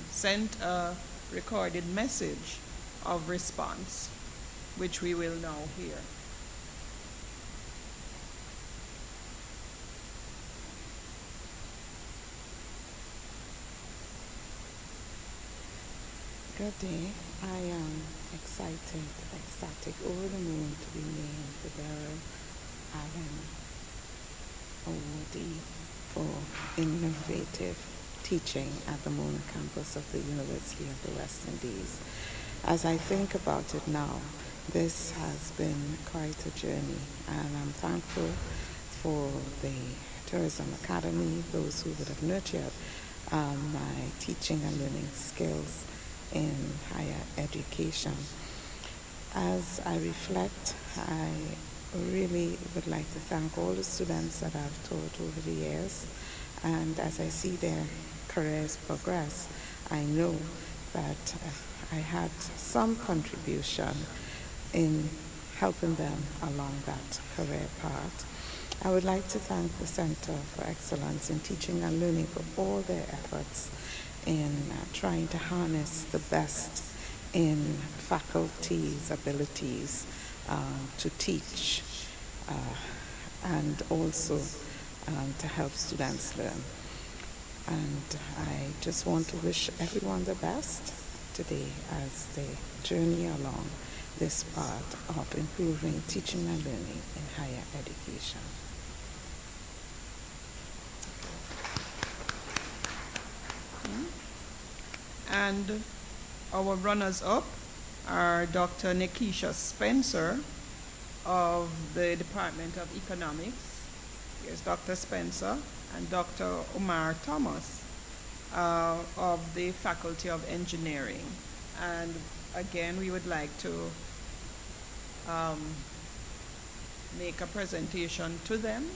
Sent a recorded message of response, which we will now hear. Good day. I am excited, ecstatic, over the moon to be named the Beryl Allen Awardee for Innovative Teaching at the Mona Campus of the University of the West Indies. As I think about it now, this has been quite a journey, and I'm thankful for the Tourism Academy, those who would have nurtured my teaching and learning skills in higher education. As I reflect, I really would like to thank all the students that I've taught over the years, and as I see their careers progress, I know that I had some contribution in helping them along that career path. I would like to thank the Center for Excellence in Teaching and Learning for all their efforts in trying to harness the best in faculty's abilities to teach and also to help students learn. And I just want to wish everyone the best today as they journey along this part of improving teaching and learning in higher education. And our runners-up are Dr. Nikisha Spencer of the Department of Economics. Here's Dr. Spencer, and Dr. Omar Thomas of the Faculty of Engineering. And again, we would like to make a presentation to them.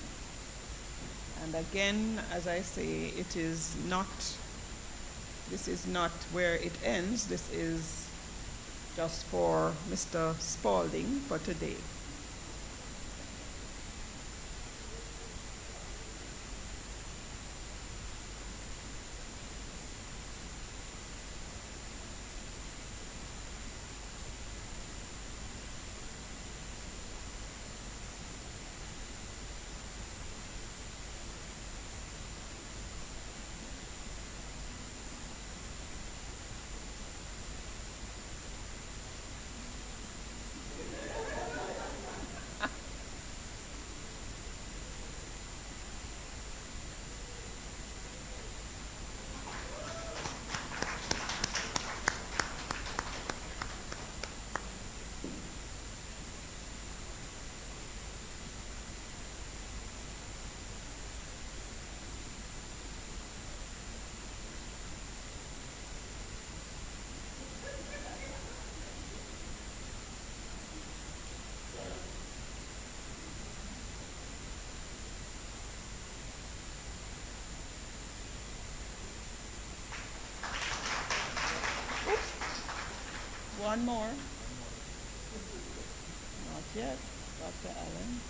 And again, as I say, this is not where it ends. This is just for Mr. Spalding for today. One more. Not yet, Dr. Allen.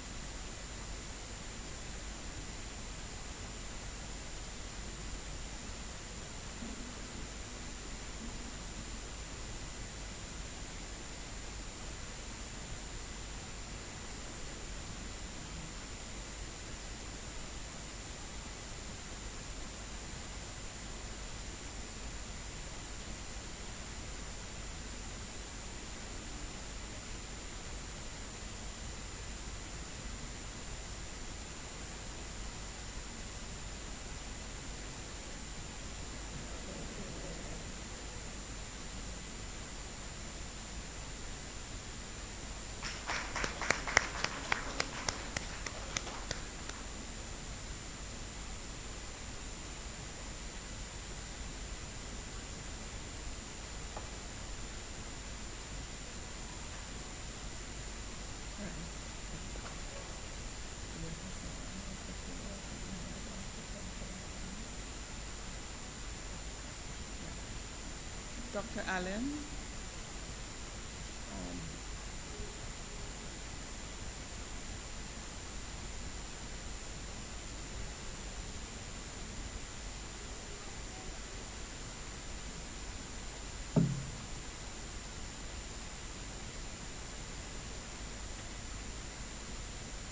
Dr. Allen.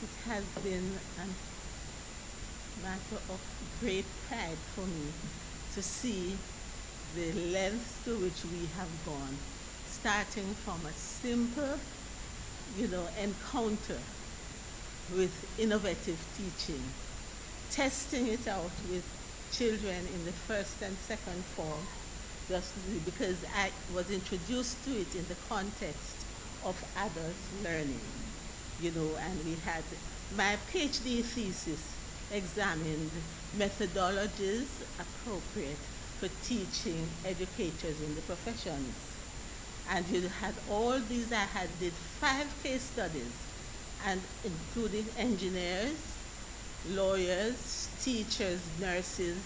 It has been a matter of great pride for me to see the lengths to which we have gone, starting from a simple, encounter with innovative teaching, testing it out with children in the first and second form, just because I was introduced to it in the context of adult learning, and we had my PhD thesis examined methodologies appropriate for teaching educators in the professions. And you had all these, I did 5 case studies, and including engineers, lawyers, teachers, nurses,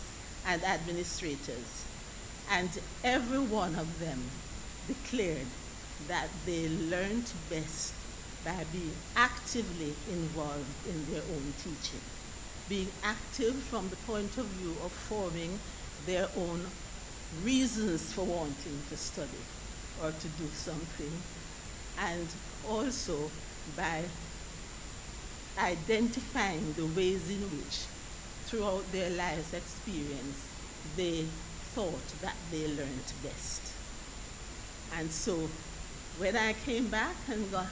and administrators. And every one of them declared that they learned best by being actively involved in their own teaching, being active from the point of view of forming their own reasons for wanting to study or to do something, and also by identifying the ways in which throughout their lives experience they thought that they learned best. And so when I came back and got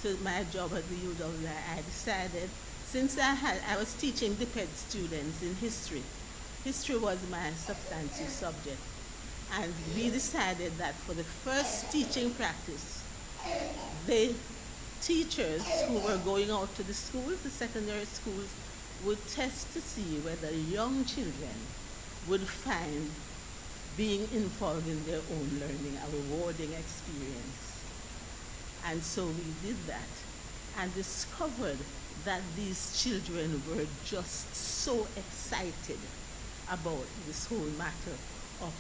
to my job at the UWI, I decided, since I was teaching DPED students in history. History was my substantive subject. And we decided that for the first teaching practice, the teachers who were going out to the schools, the secondary schools, would test to see whether young children would find being involved in their own learning a rewarding experience. And so we did that and discovered that these children were just so excited about this whole matter of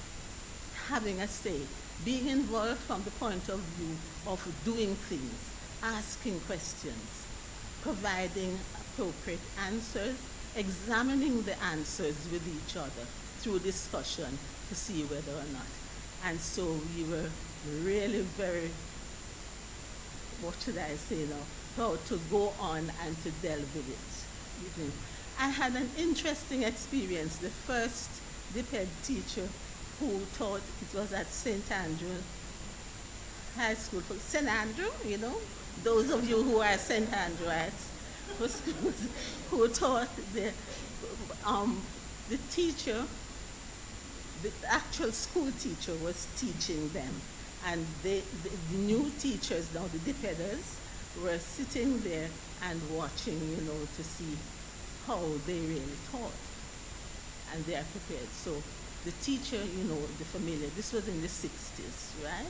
having a say, being involved from the point of view of doing things, asking questions, providing appropriate answers, examining the answers with each other through discussion to see whether or not. And so we were really very, what should I say now, proud to go on and to delve with it. I had an interesting experience. The first DPED teacher who taught, it was at St. Andrew High School, St. Andrew, you know, those of you who are St. Andrewites, who taught the teacher, the actual school teacher was teaching them. And the new teachers, now the DPEDers, were sitting there and watching, you know, to see how they really taught. And they are prepared. So the teacher, you know, the familiar, this was in the 60s, right?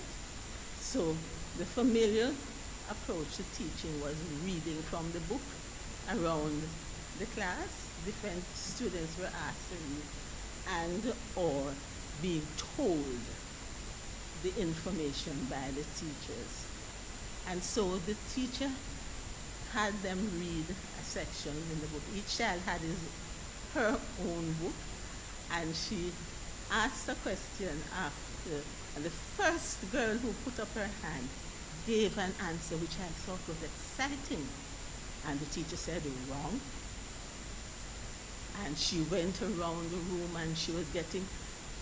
So the familiar approach to teaching was reading from the book around the class. Different students were asked to read and or being told the information by the teachers. And so the teacher had them read a section in the book. Each child had her own book, and she asked a question after, and the first girl who put up her hand gave an answer which I thought was exciting. And the teacher said, wrong. And she went around the room and she was getting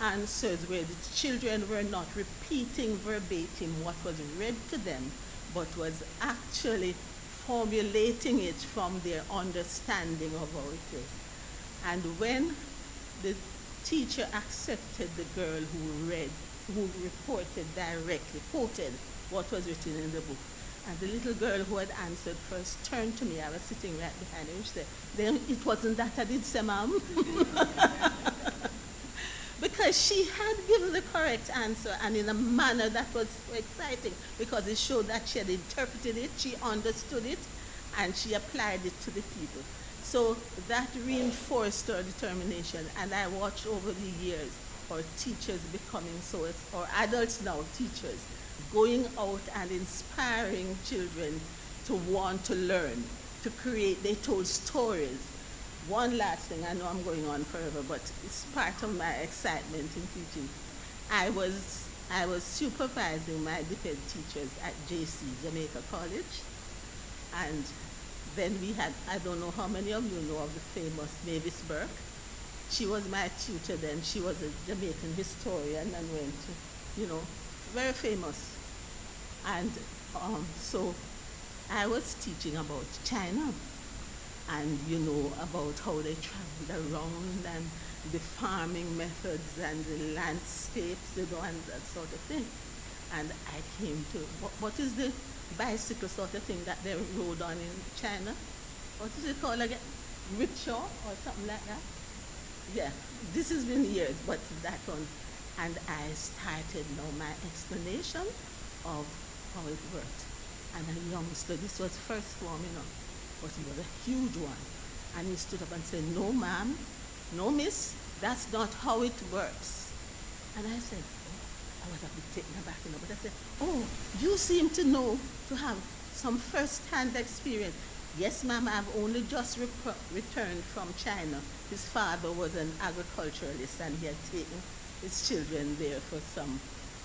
answers where the children were not repeating verbatim what was read to them, but was actually formulating it from their understanding of how it is. And when the teacher accepted the girl who reported directly, quoted what was written in the book, and the little girl who had answered first turned to me, I was sitting right behind her, and she said, then it wasn't that I did say, ma'am. Because she had given the correct answer and in a manner that was exciting because it showed that she had interpreted it, she understood it, and she applied it to the people. So that reinforced her determination, and I watched over the years our teachers becoming so, or adults now, teachers, going out and inspiring children to want to learn, to create. They told stories. One last thing, I know I'm going on forever, but it's part of my excitement in teaching. I was supervising my DPED teachers at JC, Jamaica College, and then we had, I don't know how many of you know of the famous Mavis Burke. She was my tutor then. She was a Jamaican historian and went to, you know, very famous. And so I was teaching about China and, you know, about how they traveled around and the farming methods and the landscapes, you know, and that sort of thing. And I came to, what is the bicycle sort of thing that they rode on in China? What is it called again? Rickshaw or something like that? Yeah, this has been years, but that one. And I started now my explanation of how it worked. And a youngster, this was first form, you know, but he was a huge one. And he stood up and said, no, ma'am, no, miss, that's not how it works. And I said, oh, I was a bit taken aback, you know, but I said, oh, you seem to know, to have some first-hand experience. Yes, ma'am, I've only just returned from China. His father was an agriculturalist, and he had taken his children there for some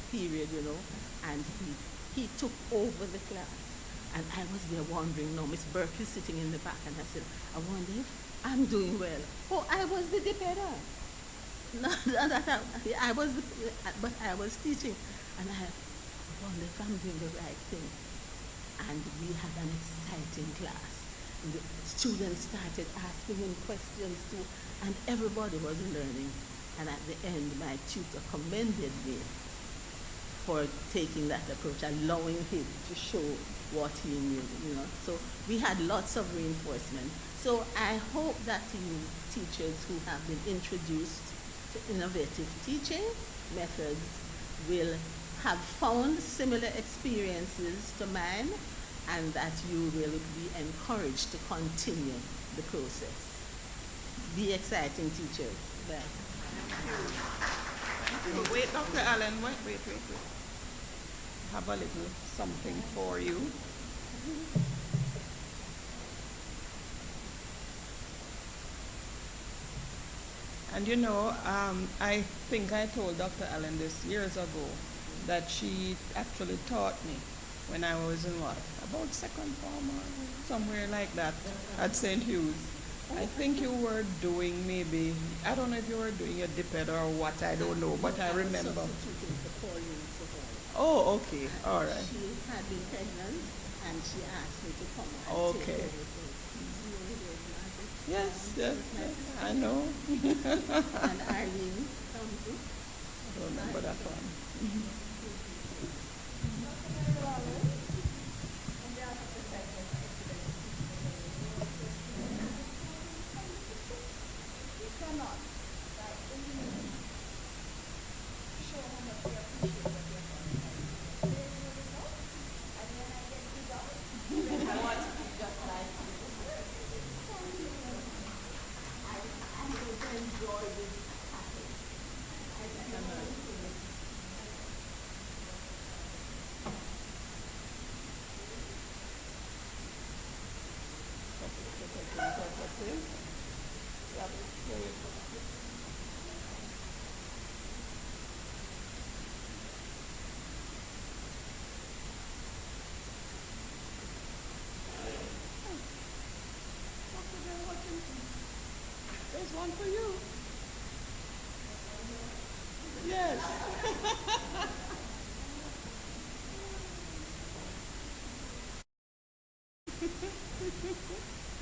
period, you know, and he took over the class. And I was there wondering, no, Miss Burke is sitting in the back, and I said, I wonder if I'm doing well. Oh, I was the DPEDer. No, but I was teaching, and wonder if I'm doing the right thing. And we had an exciting class. And the students started asking him questions too, and everybody was learning. And at the end, my tutor commended me for taking that approach, allowing him to show what he knew, you know. So we had lots of reinforcement. So I hope that you teachers who have been introduced to innovative teaching methods will have found similar experiences to mine, and that you will be encouraged to continue the process. Be exciting teachers. Bye. Wait, Dr. Allen, wait. Have a little something for you. And you know, I think I told Dr. Allen this years ago, that she actually taught me when I was in what? About second form or somewhere like that at St. Hugh's. I think you were doing maybe, I don't know if you were doing a DPED or what, I don't know, but I remember. Oh, okay, all right. She had been pregnant and she asked me to come and Okay. take everything. Yes, I know. And Arlene, something. I don't remember that one. There's one for you. Yes.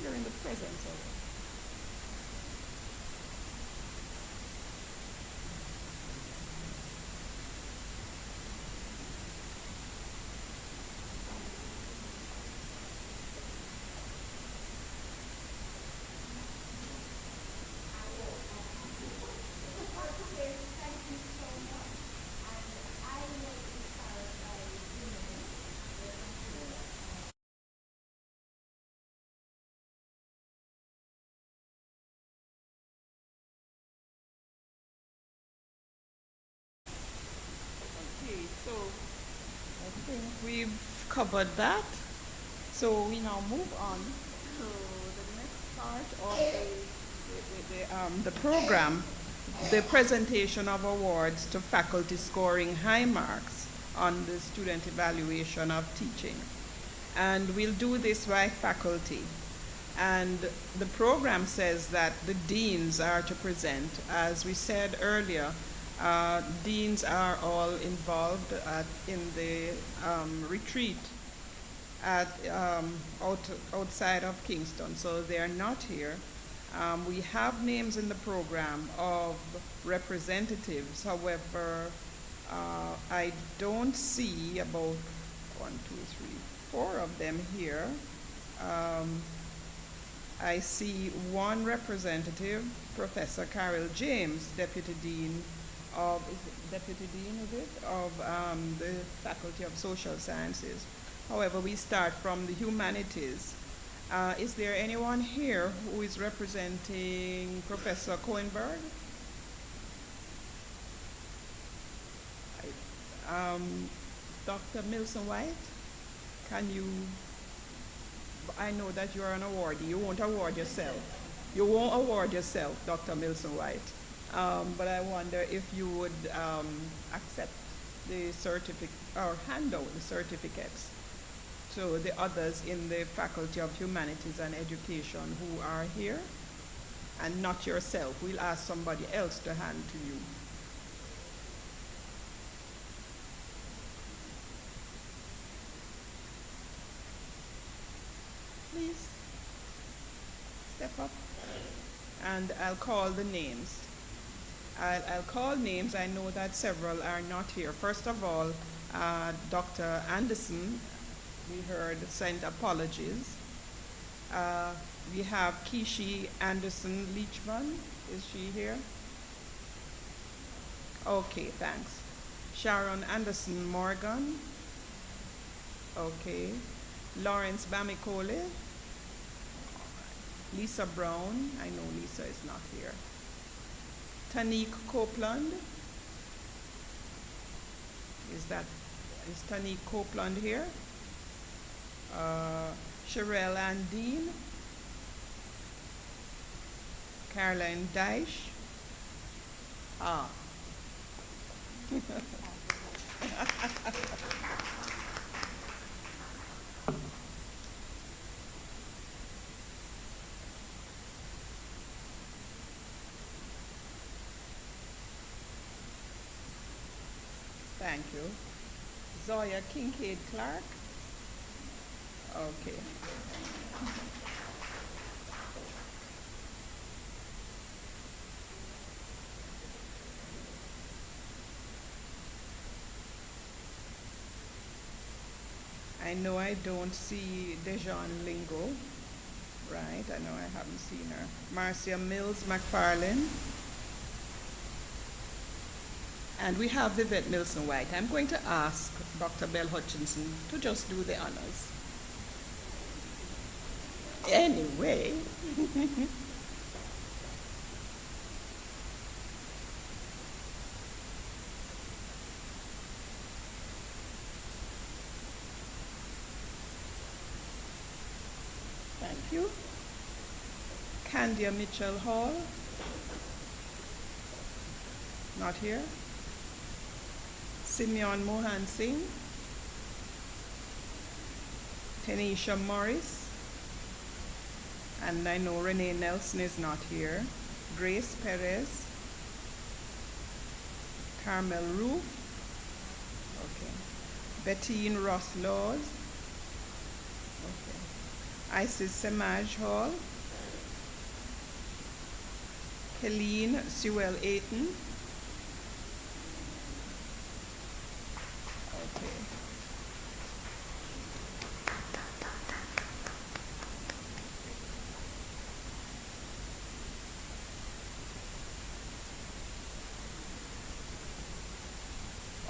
You're in the presence of it. Okay, so I think we've covered that. So we now move on to the next part of the program, the presentation of awards to faculty scoring high marks on the student evaluation of teaching. And we'll do this by faculty. And the program says that the deans are to present. As we said earlier, deans are all involved in the retreat outside of Kingston, so they are not here. We have names in the program of representatives. However, I don't see about 4 of them here. I see one representative, Professor Carol James, Deputy Dean of the Faculty of Social Sciences. However, we start from the humanities. Is there anyone here who is representing Professor Cohenberg? Dr. Milson White, can you, I know that you're an awardee, you won't award yourself. You won't award yourself, Dr. Milson White. But I wonder if you would accept the certificate or hand out the certificates to the others in the Faculty of Humanities and Education who are here, and not yourself. We'll ask somebody else to hand to you. step up? And I'll call the names. I'll call names. I know that several are not here. First of all, Dr. Anderson, we heard, sent apologies. We have Kishi Anderson Leachman. Is she here? Okay, thanks. Sharon Anderson Morgan. Okay. Lawrence Bamikole. Lisa Brown. I know Lisa is not here. Tanique Copeland. Is Tanique Copeland here? Sherelle Ann Dean. Caroline Dyche. Ah. Thank you. Zoya Kincaid Clark. Okay. I know I don't see Dejan Lingo, right? I know I haven't seen her. Marcia Mills McFarlane. And we have Vivette Milson White. I'm going to ask Dr. Bell Hutchinson to just do the honors. Anyway. Thank you. Candia Mitchell Hall. Not here. Simeon Mohan Singh. Tanisha Morris. And I know Renee Nelson is not here. Grace Perez. Carmel Roof. Okay. Bettine Ross Laws. Okay. Isis Semaj Hall. Helene Sewell Aiton. Okay.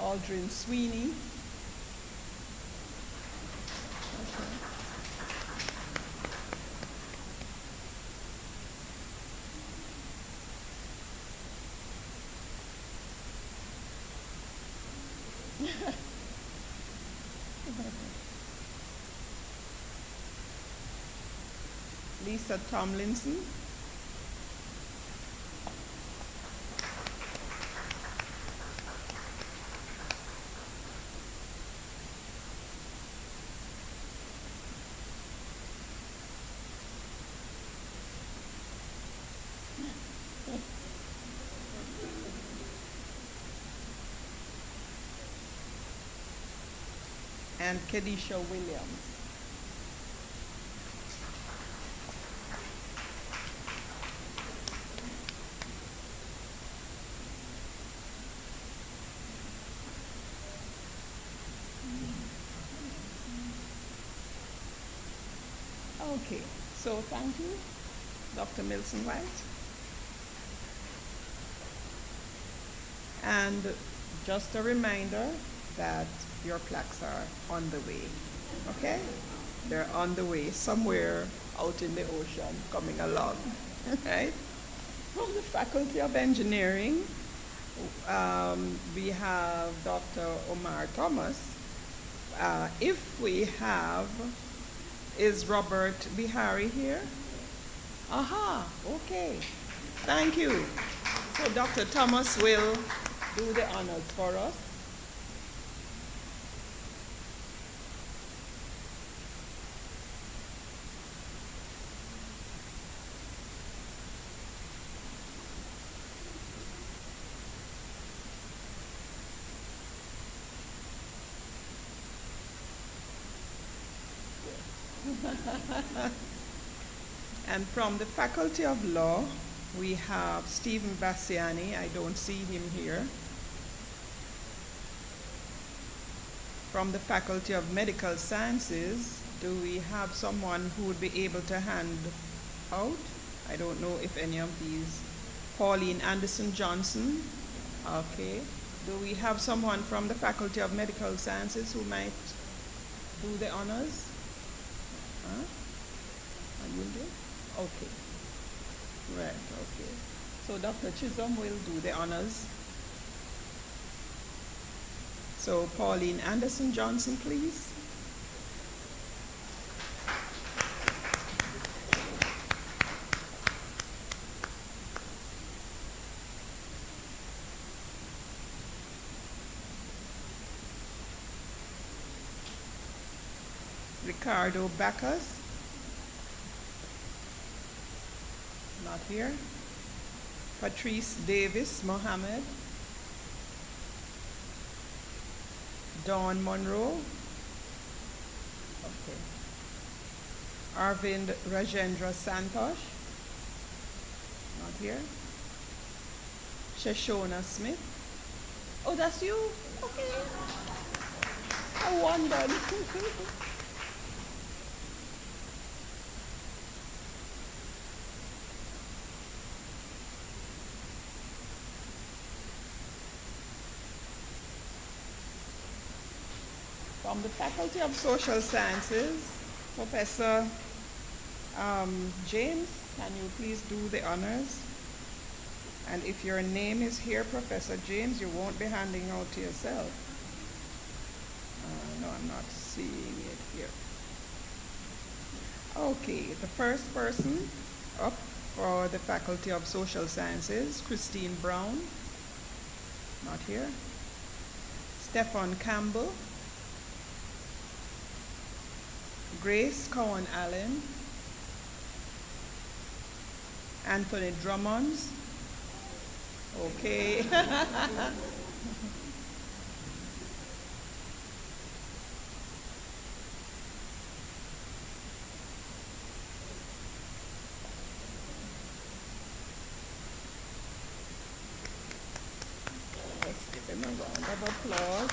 Aldrin Sweeney. Lisa Tomlinson. And Kedisha Williams. Okay, so thank you, Dr. Milson White. And just a reminder that your plaques are on the way, okay? They're on the way somewhere out in the ocean, coming along, right? From the Faculty of Engineering, we have Dr. Omar Thomas. If we have, is Robert Bihari here? Aha, okay, thank you. So Dr. Thomas will do the honors for us. And from the Faculty of Law, we have Stephen Bassiani. I don't see him here. From the Faculty of Medical Sciences, do we have someone who would be able to hand out? I don't know if any of these. Pauline Anderson Johnson. Okay. Do we have someone from the Faculty of Medical Sciences who might do the honors? Huh? Are you there? Okay. Right, okay. So Dr. Chisholm will do the honors. So Pauline Anderson Johnson, please. Ricardo Bacchus. Not here. Patrice Davis Mohammed. Dawn Monroe. Okay. Arvind Rajendra Santosh. Not here. Shoshona Smith. Oh, that's you? Okay. I wondered. From the Faculty of Social Sciences, Professor James, can you please do the honors? And if your name is here, Professor James, you won't be handing out to yourself. No, I'm not seeing it here. Okay, the first person up for the Faculty of Social Sciences, Christine Brown, not here. Stefan Campbell. Grace Cowan Allen, Anthony Drummond, okay. Let's give him a round of applause.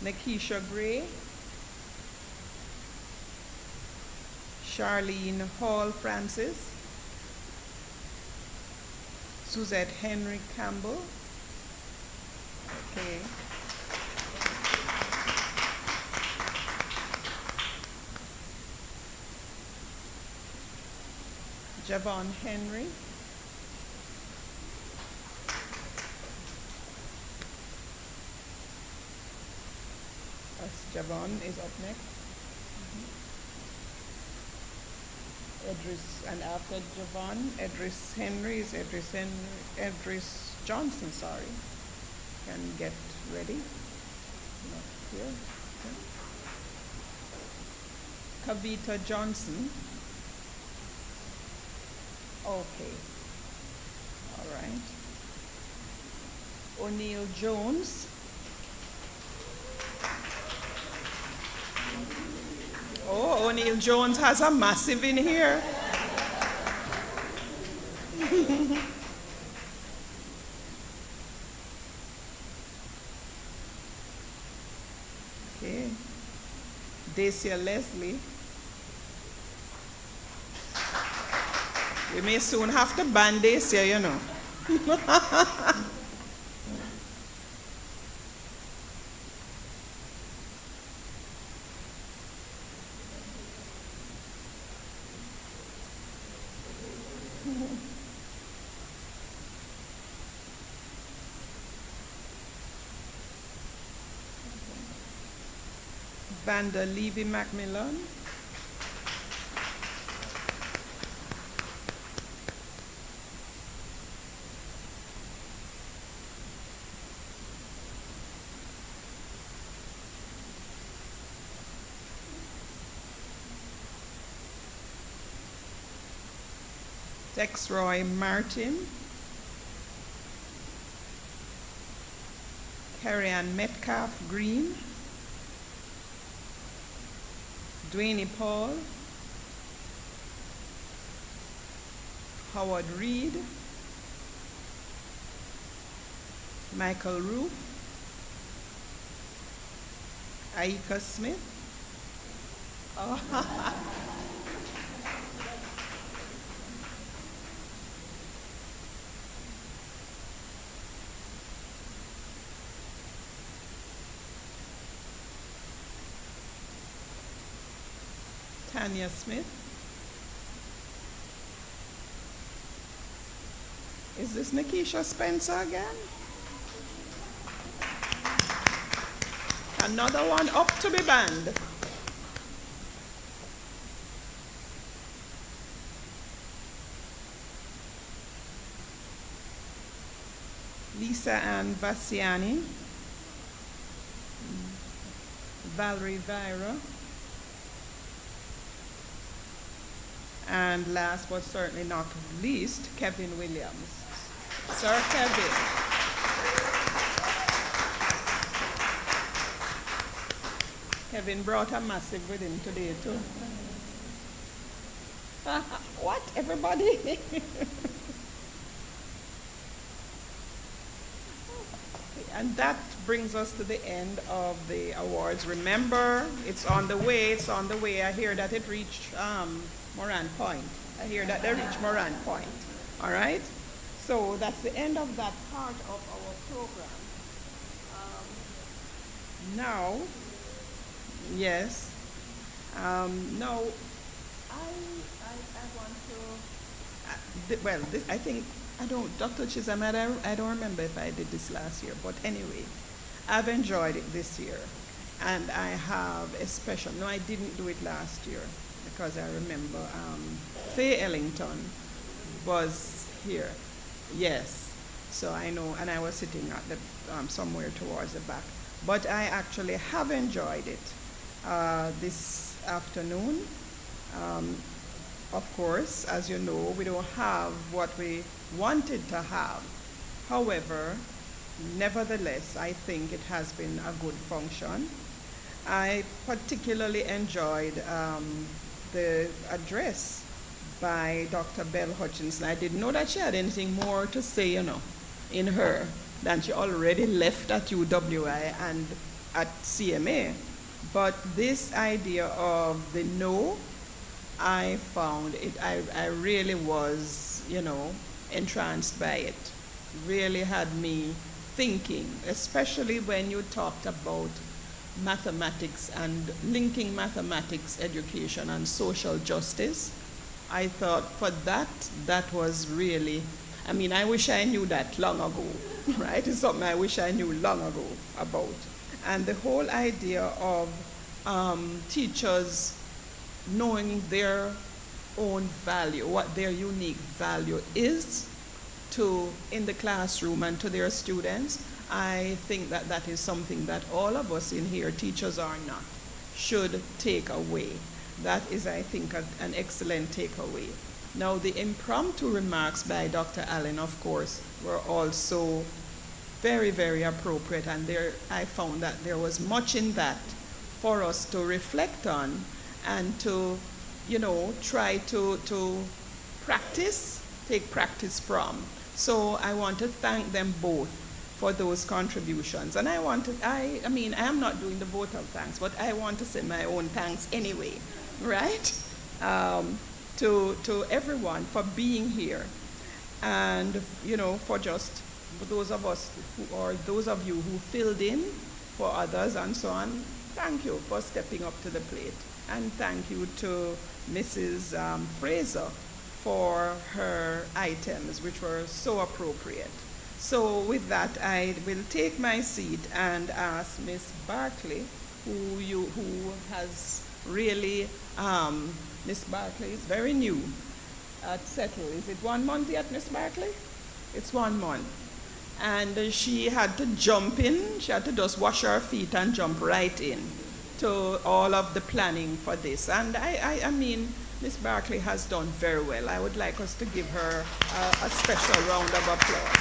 Nikisha Gray, Charlene Hall Francis, Suzette Henry Campbell, okay. Javon Henry, Javon is up next. Edris, and after Javon, Edris Henry is Edris Johnson, sorry. Can get ready. Not here. Okay. Kavita Johnson. Okay. All right. O'Neill Jones. Oh, O'Neill Jones has a massive in here. Okay. Dacia Leslie. We may soon have to ban Dacia, you know. Vanda Levy Macmillan. Texroy Martin. Carrie Ann Metcalf Green. Dwayne Paul, Howard Reed, Michael Roof, Aika Smith, Tanya Smith. Is this Nikisha Spencer again? Another one up to be banned. Lisa Ann Vassiani, Valerie Vira, and last but certainly not least, Kevin Williams. Sir Kevin. Kevin brought a massive with him today too. What, everybody? And that brings us to the end of the awards. Remember, it's on the way, it's on the way. I hear that it reached Moran Point. I hear that they reached Moran Point. All right? So that's the end of that part of our program. Now, yes. Now, I want to, well, this, I think, I don't, Dr. Chisholm, I don't remember if I did this last year, but anyway, I've enjoyed it this year. And I have a special, no, I didn't do it last year because I remember Faye Ellington was here. Yes, so I know, and I was sitting at the, somewhere towards the back. But I actually have enjoyed it this afternoon. Of course, as you know, we don't have what we wanted to have. However, nevertheless, I think it has been a good function. I particularly enjoyed the address by Dr. Bell Hutchinson. I didn't know that she had anything more to say, you know, in her than she already left at UWI and at CMA. But this idea of the no, I found it, I really was, you know, entranced by it. Really had me thinking, especially when you talked about mathematics and linking mathematics, education, and social justice. I thought for that, that was really, I mean, I wish I knew that long ago, right? It's something I wish I knew long ago about. And the whole idea of teachers knowing their own value, what their unique value is to in the classroom and to their students, I think that that is something that all of us in here, teachers or not, should take away. That is, I think, an excellent takeaway. Now, the impromptu remarks by Dr. Allen, of course, were also very, very appropriate, and there I found that there was much in that for us to reflect on and to, you know, try to practice, take practice from. So I want to thank them both for those contributions. And I want to, I mean, I am not doing the vote of thanks, but I want to say my own thanks anyway, right? To everyone for being here. And, you know, for those of us who, or those of you who filled in for others and so on, thank you for stepping up to the plate. And thank you to Mrs. Fraser for her items, which were so appropriate. So with that, I will take my seat and ask Miss Barkley, who has really, Miss Barkley is very new at CETL. Is it 1 month yet, Miss Barkley? It's 1 month. And she had to jump in, she had to just wash her feet and jump right in to all of the planning for this. And I mean, Miss Barkley has done very well. I would like us to give her a special round of applause.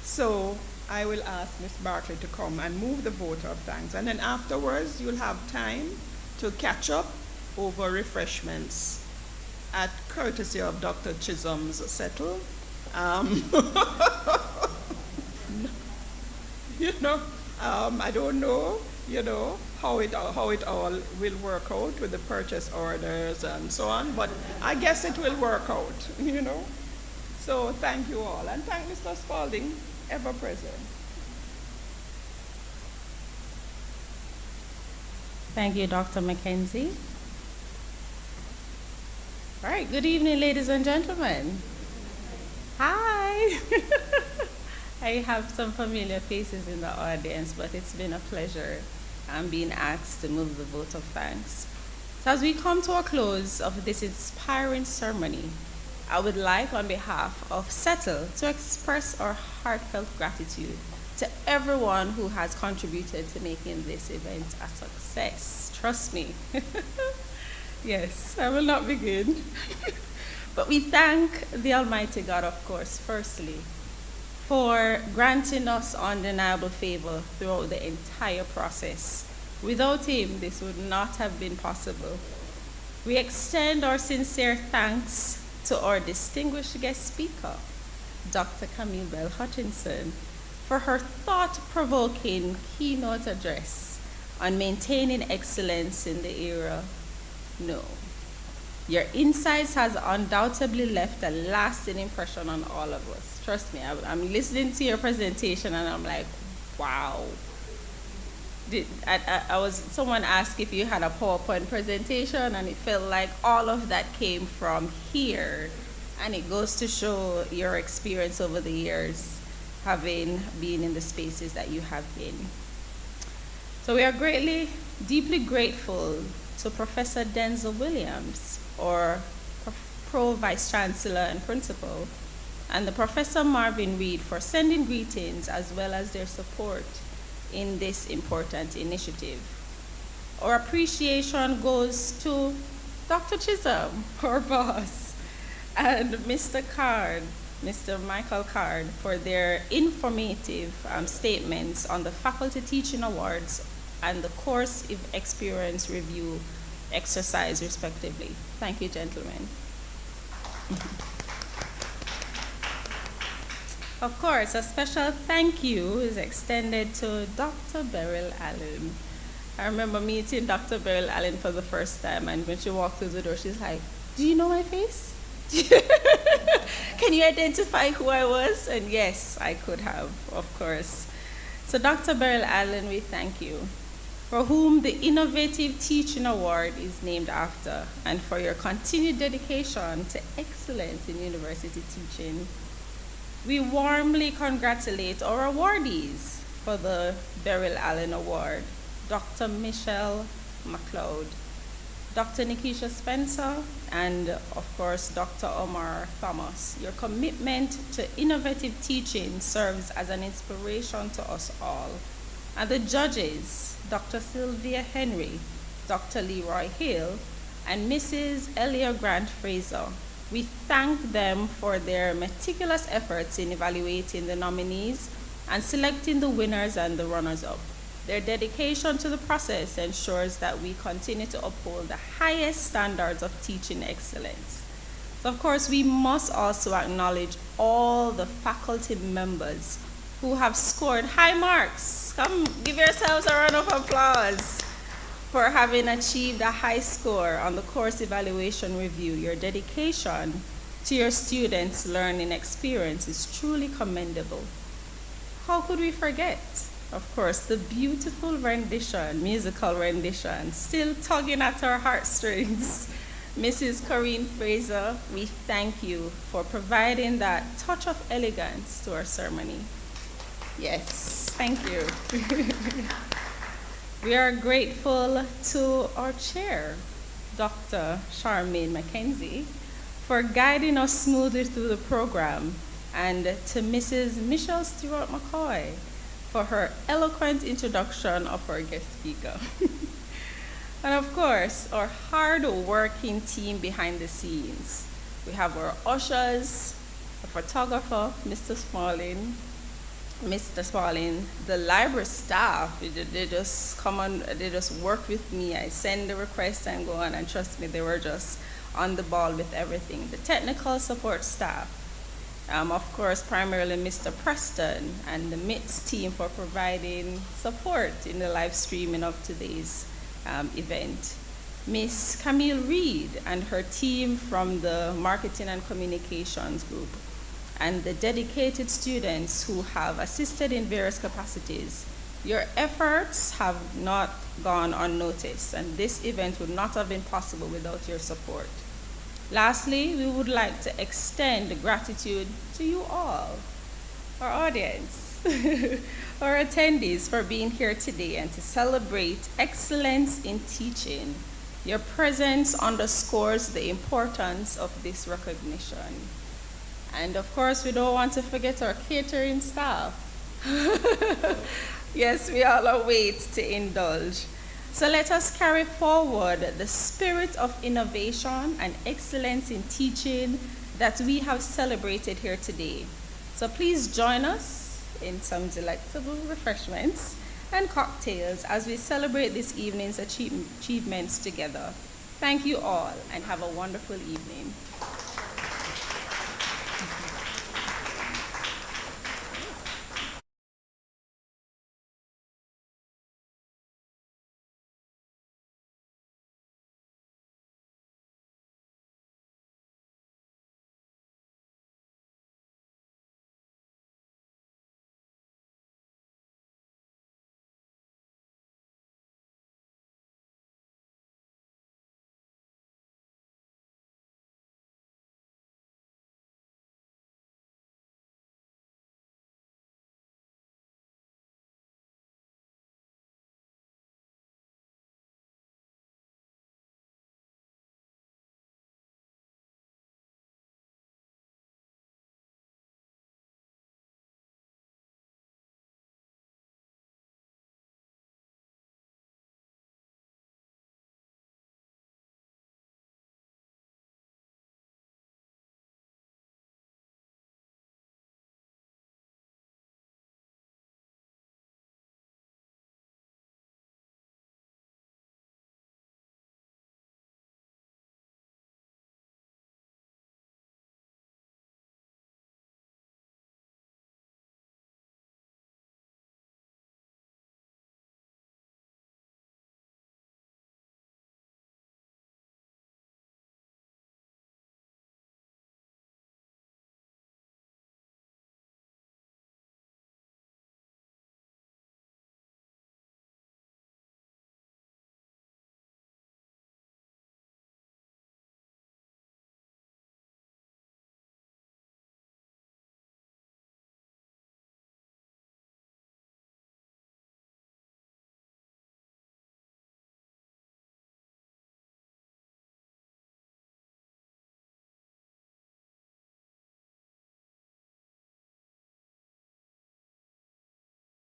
So I will ask Ms. Barkley to come and move the vote of thanks. And then afterwards, you'll have time to catch up over refreshments at courtesy of Dr. Chisholm's CETL. I don't know, how it all will work out with the purchase orders and so on, but I guess it will work out, So thank you all, and thank Mr. Spalding, ever present. Thank you, Dr. Mackenzie. All right, good evening, ladies and gentlemen. Hi. I have some familiar faces in the audience, but it's been a pleasure being asked to move the vote of thanks. So as we come to a close of this inspiring ceremony, I would like, on behalf of CETL, to express our heartfelt gratitude to everyone who has contributed to making this event a success. Trust me. Yes, I will not begin. But we thank the Almighty God, of course, firstly, for granting us undeniable favor throughout the entire process. Without him, this would not have been possible. We extend our sincere thanks to our distinguished guest speaker, Dr. Camille Bell Hutchinson, for her thought-provoking keynote address on maintaining excellence in the era. No. Your insights has undoubtedly left a lasting impression on all of us. Trust me, I'm listening to your presentation and I'm like, wow. Someone asked if you had a PowerPoint presentation, and it felt like all of that came from here. And it goes to show your experience over the years, having been in the spaces that you have been. So we are deeply grateful to Professor Denzel Williams, or Pro Vice Chancellor and Principal, and the Professor Marvin Reed for sending greetings as well as their support in this important initiative. Our appreciation goes to Dr. Chisholm, our boss, and Mr. Michael Card, for their informative statements on the Faculty Teaching Awards and the Course Experience Review exercise, respectively. Thank you, gentlemen. Of course, a special thank you is extended to Dr. Beryl Allen. I remember meeting Dr. Beryl Allen for the first time, and when she walked through the door, she's like, "Do you know my face? Can you identify who I was?" And yes, I could have, of course. So Dr. Beryl Allen, we thank you, for whom the Innovative Teaching Award is named after, and for your continued dedication to excellence in university teaching. We warmly congratulate our awardees for the Beryl Allen Award: Dr. Michelle McLeod, Dr. Nikisha Spencer, and of course, Dr. Omar Thomas. Your commitment to innovative teaching serves as an inspiration to us all. And the judges, Dr. Sylvia Henry, Dr. Leroy Hill, and Mrs. Elia Grant Fraser. We thank them for their meticulous efforts in evaluating the nominees and selecting the winners and the runners-up. Their dedication to the process ensures that we continue to uphold the highest standards of teaching excellence. So of course, we must also acknowledge all the faculty members who have scored high marks. Come, give yourselves a round of applause for having achieved a high score on the course evaluation review. Your dedication to your students' learning experience is truly commendable. How could we forget, of course, the beautiful rendition, musical rendition, still tugging at our heartstrings. Mrs. Corinne Fraser, we thank you for providing that touch of elegance to our ceremony. Yes, thank you. We are grateful to our chair, Dr. Charmaine Mackenzie, for guiding us smoothly through the program, and to Mrs. Michelle Stewart McCoy for her eloquent introduction of our guest speaker. And of course, our hard-working team behind the scenes. We have our ushers, a photographer, Mr. Smalling, Mr. Spalding, the library staff, they just come on, they just work with me. I send the request and go on, and trust me, they were just on the ball with everything. The technical support staff, of course, primarily Mr. Preston and the MITS team for providing support in the live streaming of today's event. Miss Camille Reed and her team from the Marketing and Communications group, and the dedicated students who have assisted in various capacities. Your efforts have not gone unnoticed, and this event would not have been possible without your support. Lastly, we would like to extend gratitude to you all, our audience, our attendees, for being here today and to celebrate excellence in teaching. Your presence underscores the importance of this recognition. And of course, we don't want to forget our catering staff. Yes, we all await to indulge. So let us carry forward the spirit of innovation and excellence in teaching that we have celebrated here today. So please join us in some delectable refreshments and cocktails as we celebrate this evening's achievements together. Thank you all, and have a wonderful evening.